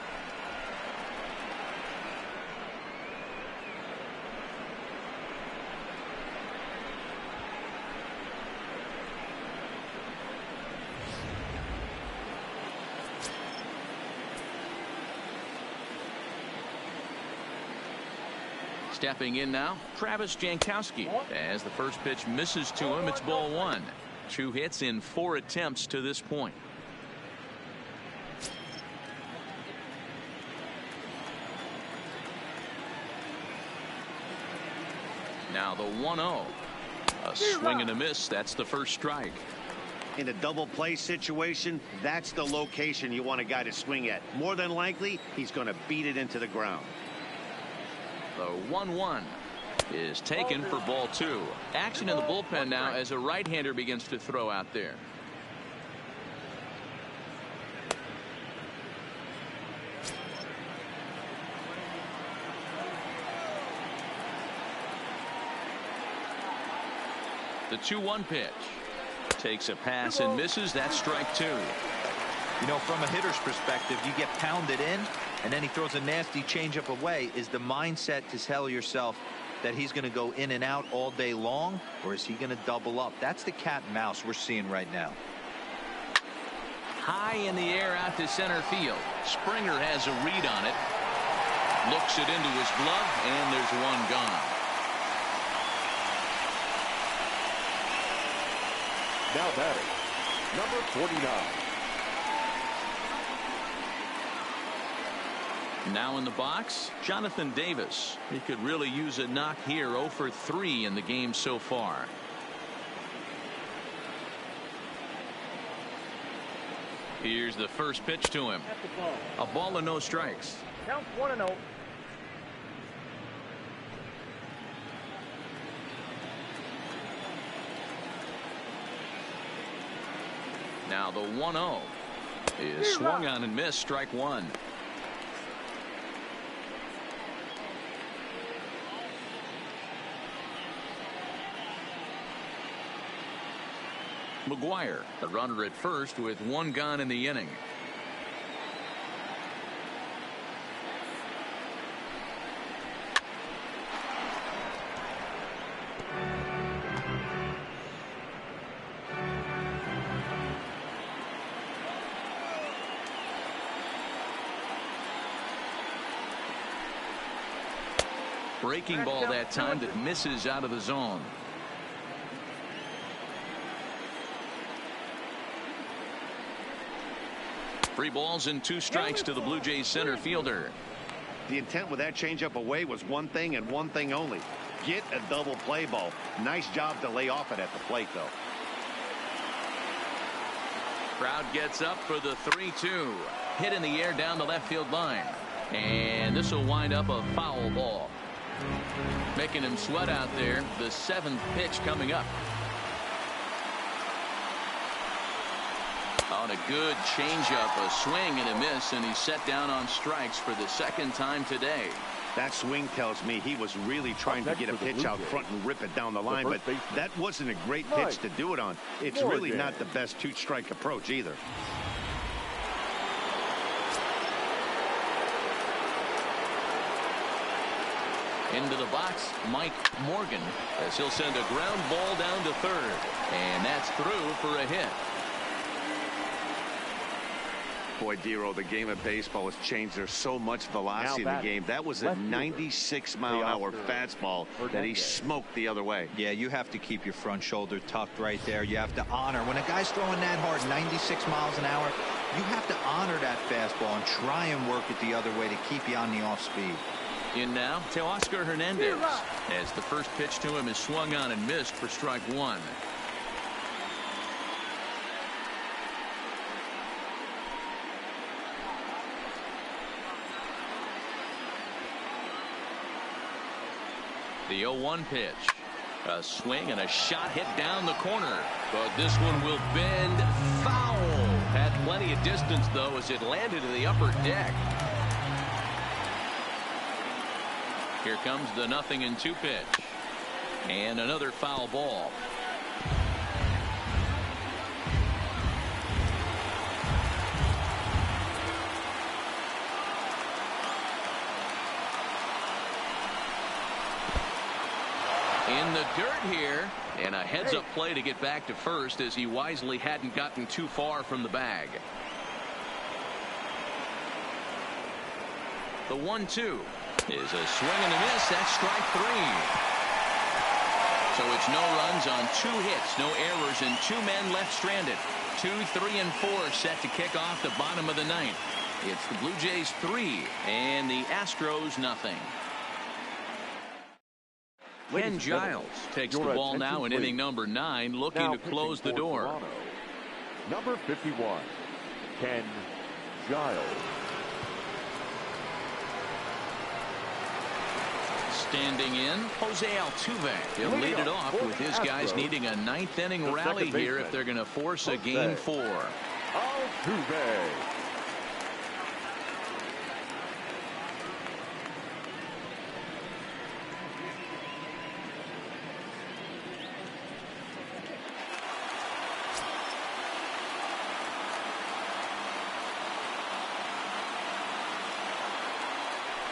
Speaker 1: Stepping in now, Travis Jankowski. As the first pitch misses to him, it's ball one. 2 hits in 4 attempts to this point. Now the 1-0. A swing and a miss. That's the first strike.
Speaker 2: In a double play situation, that's the location you want a guy to swing at. More than likely, he's going to beat it into the ground.
Speaker 1: The 1-1 is taken for ball 2. Action in the bullpen now as a right-hander begins to throw out there. The 2-1 pitch takes a pass and misses. That's strike 2.
Speaker 4: You know, from a hitter's perspective, you get pounded in, and then he throws a nasty changeup away. Is the mindset to tell yourself that he's going to go in and out all day long, or is he going to double up? That's the cat and mouse we're seeing right now.
Speaker 1: High in the air out to center field. Springer has a read on it. Looks it into his glove, and there's one gone.
Speaker 3: Now batting, number 49.
Speaker 1: Now in the box, Jonathan Davis. He could really use a knock here. 0 for 3 in the game so far. Here's the first pitch to him. A ball and no strikes.
Speaker 6: Count 1-0.
Speaker 1: Now the 1-0 is swung on and missed. Strike 1. McGuire, the runner at first with 1 gone in the inning. Breaking ball that time that misses out of the zone. 3 balls and 2 strikes to the Blue Jays center fielder.
Speaker 2: The intent with that changeup away was one thing and one thing only. Get a double play ball. Nice job to lay off it at the plate, though.
Speaker 1: Crowd gets up for the 3-2. Hit in the air down the left field line. And this will wind up a foul ball. Making him sweat out there. The 7th pitch coming up. On a good changeup, a swing and a miss, and he's set down on strikes for the 2nd time today.
Speaker 2: That swing tells me he was really trying to get a pitch out front and rip it down the line, but that wasn't a great pitch to do it on. It's really not the best 2-strike approach either.
Speaker 1: Into the box, Mike Morgan, as he'll send a ground ball down to third, and that's through for a hit.
Speaker 2: Boy, Dero, the game of baseball has changed. There's so much velocity in the game. That was a 96-mile-an-hour fastball that he smoked the other way.
Speaker 4: Yeah, you have to keep your front shoulder tucked right there. You have to honor. When a guy's throwing that hard, 96 miles an hour, you have to honor that fastball and try and work it the other way to keep you on the off speed.
Speaker 1: In now, Teoscar Hernandez, as the first pitch to him is swung on and missed for strike 1. The 0-1 pitch. A swing and a shot hit down the corner. But this one will bend foul. Had plenty of distance, though, as it landed in the upper deck. Here comes the 0-2 pitch. And another foul ball. In the dirt here, and a heads-up play to get back to first as he wisely hadn't gotten too far from the bag. The 1-2 is a swing and a miss. That's strike 3. So it's no runs on 2 hits, no errors, and 2 men left stranded. 2, 3, and 4 set to kick off the bottom of the 9th. It's the Blue Jays 3 and the Astros 0. Ken Giles takes the ball now in inning number 9, looking to close the door.
Speaker 3: Toronto, number 51, Ken Giles.
Speaker 1: Standing in, Jose Altuve. He'll lead it off with his guys needing a 9th inning rally here if they're going to force a game 4.
Speaker 3: Altuve.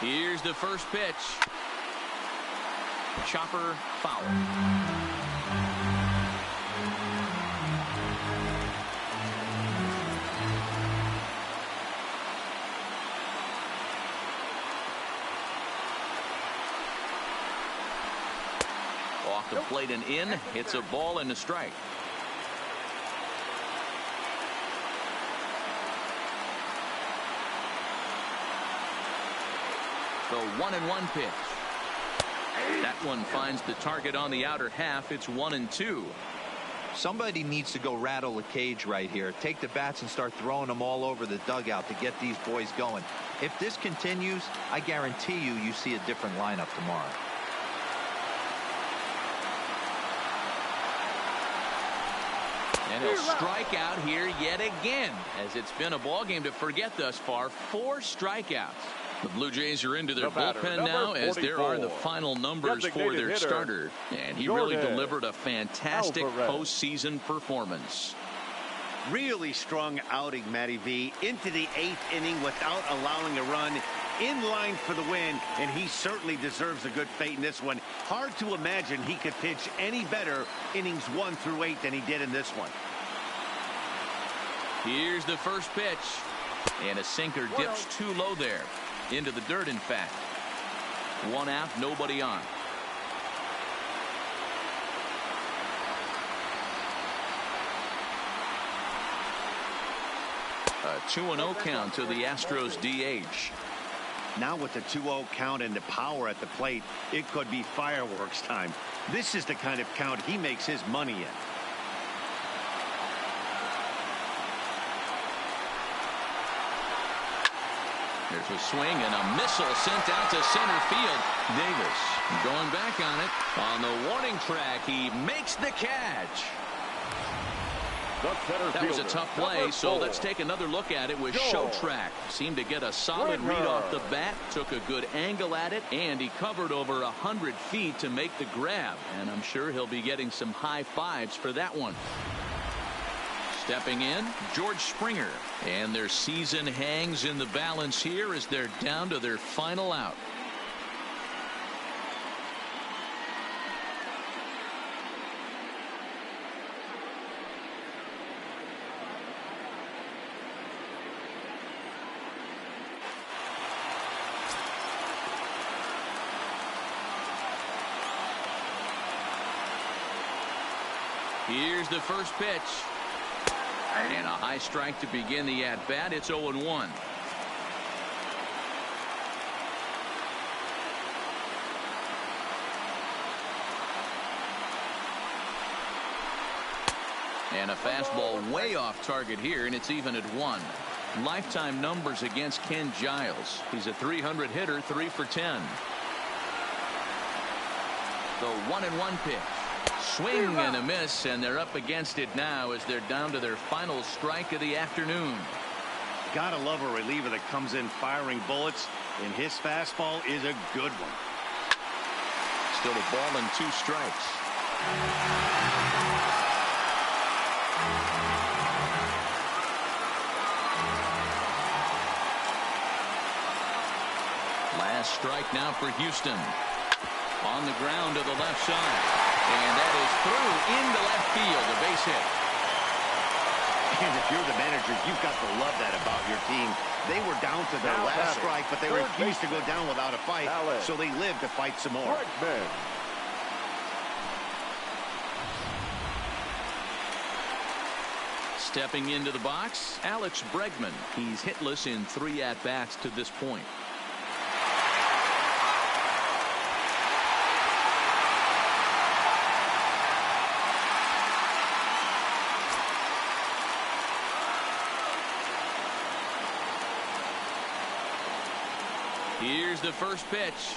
Speaker 1: Here's the first pitch. Chopper foul. Off the plate and in. It's a ball and a strike. The 1-1 pitch. That one finds the target on the outer half. It's 1-2.
Speaker 4: Somebody needs to go rattle the cage right here. Take the bats and start throwing them all over the dugout to get these boys going. If this continues, I guarantee you see a different lineup tomorrow.
Speaker 1: And he'll strike out here yet again, as it's been a ball game to forget thus far. 4 strikeouts. The Blue Jays are into their bullpen now, as there are the final numbers for their starter. And he really delivered a fantastic postseason performance.
Speaker 2: Really strong outing, Matty V. Into the 8th inning without allowing a run. In line for the win, and he certainly deserves a good fate in this one. Hard to imagine he could pitch any better innings 1 through 8 than he did in this one.
Speaker 1: Here's the first pitch. And a sinker dips too low there. Into the dirt, in fact. 1 out, nobody on. A 2-0 count to the Astros DH.
Speaker 2: Now with the 2-0 count and the power at the plate, it could be fireworks time. This is the kind of count he makes his money in.
Speaker 1: There's a swing and a missile sent out to center field. Davis going back on it. On the warning track, he makes the catch. That was a tough play, so let's take another look at it with Show Track. Seemed to get a solid read off the bat, took a good angle at it, and he covered over 100 feet to make the grab. And I'm sure he'll be getting some high fives for that one. Stepping in, George Springer. And their season hangs in the balance here as they're down to their final out. Here's the first pitch. And a high strike to begin the at-bat. It's 0-1. And a fastball way off target here, and it's even at 1. Lifetime numbers against Ken Giles. He's a .300 hitter, 3 for 10. The 1-1 pitch. Swing and a miss, and they're up against it now as they're down to their final strike of the afternoon.
Speaker 2: Gotta love a reliever that comes in firing bullets, and his fastball is a good one.
Speaker 1: Still a ball and 2 strikes. Last strike now for Houston. On the ground to the left side. And that is through into left field. A base hit.
Speaker 2: And if you're the manager, you've got to love that about your team. They were down to their last strike, but they refused to go down without a fight, so they lived to fight some more.
Speaker 1: Stepping into the box, Alex Bregman. He's hitless in 3 at-bats to this point. Here's the first pitch.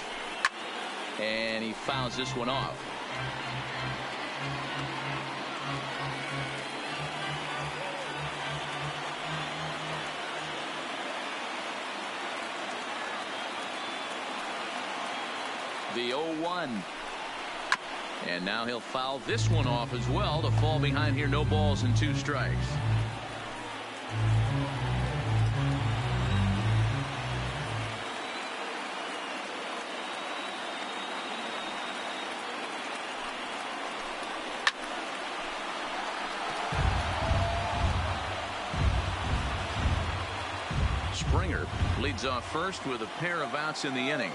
Speaker 1: And he fouls this one off. The 0-1. And now he'll foul this one off as well to fall behind here. No balls and 2 strikes. Springer leads off first with a pair of outs in the inning.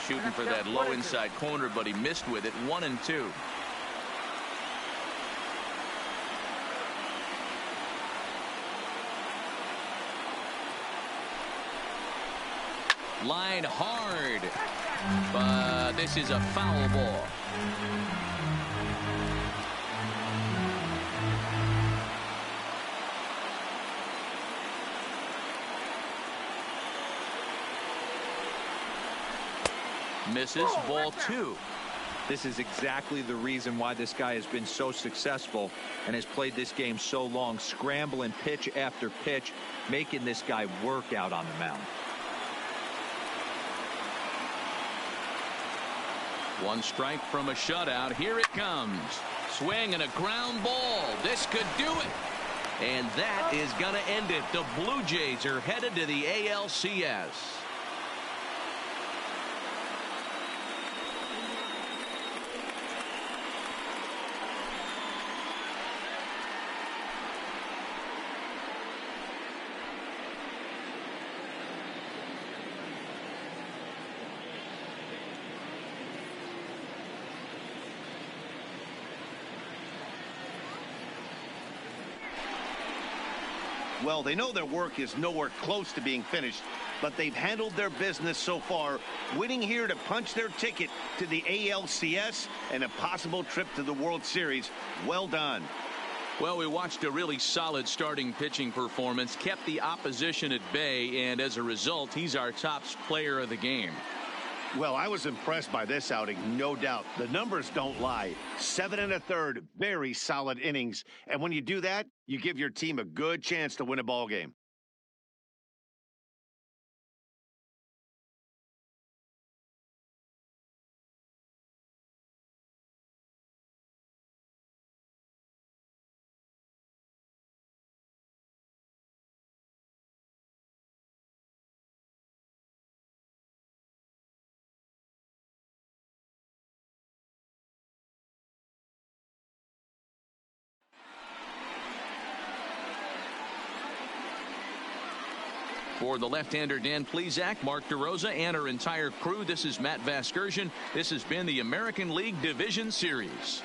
Speaker 1: Shooting for that low inside corner, but he missed with it. 1-2. Line hard, but this is a foul ball. Misses. Ball 2.
Speaker 4: This is exactly the reason why this guy has been so successful and has played this game so long, scrambling pitch after pitch, making this guy work out on the mound.
Speaker 1: 1 strike from a shutout. Here it comes. Swing and a ground ball. This could do it. And that is going to end it. The Blue Jays are headed to the ALCS.
Speaker 2: Well, they know their work is nowhere close to being finished, but they've handled their business so far, winning here to punch their ticket to the ALCS and a possible trip to the World Series. Well done.
Speaker 1: Well, we watched a really solid starting pitching performance, kept the opposition at bay, and as a result, he's our top player of the game.
Speaker 2: Well, I was impressed by this outing, no doubt. The numbers don't lie. 7 1/3, very solid innings. And when you do that, you give your team a good chance to win a ball game.
Speaker 1: For the left-hander Dan Plesac, Mark DeRosa, and our entire crew, this is Matt Vasgersian. This has been the American League Division Series.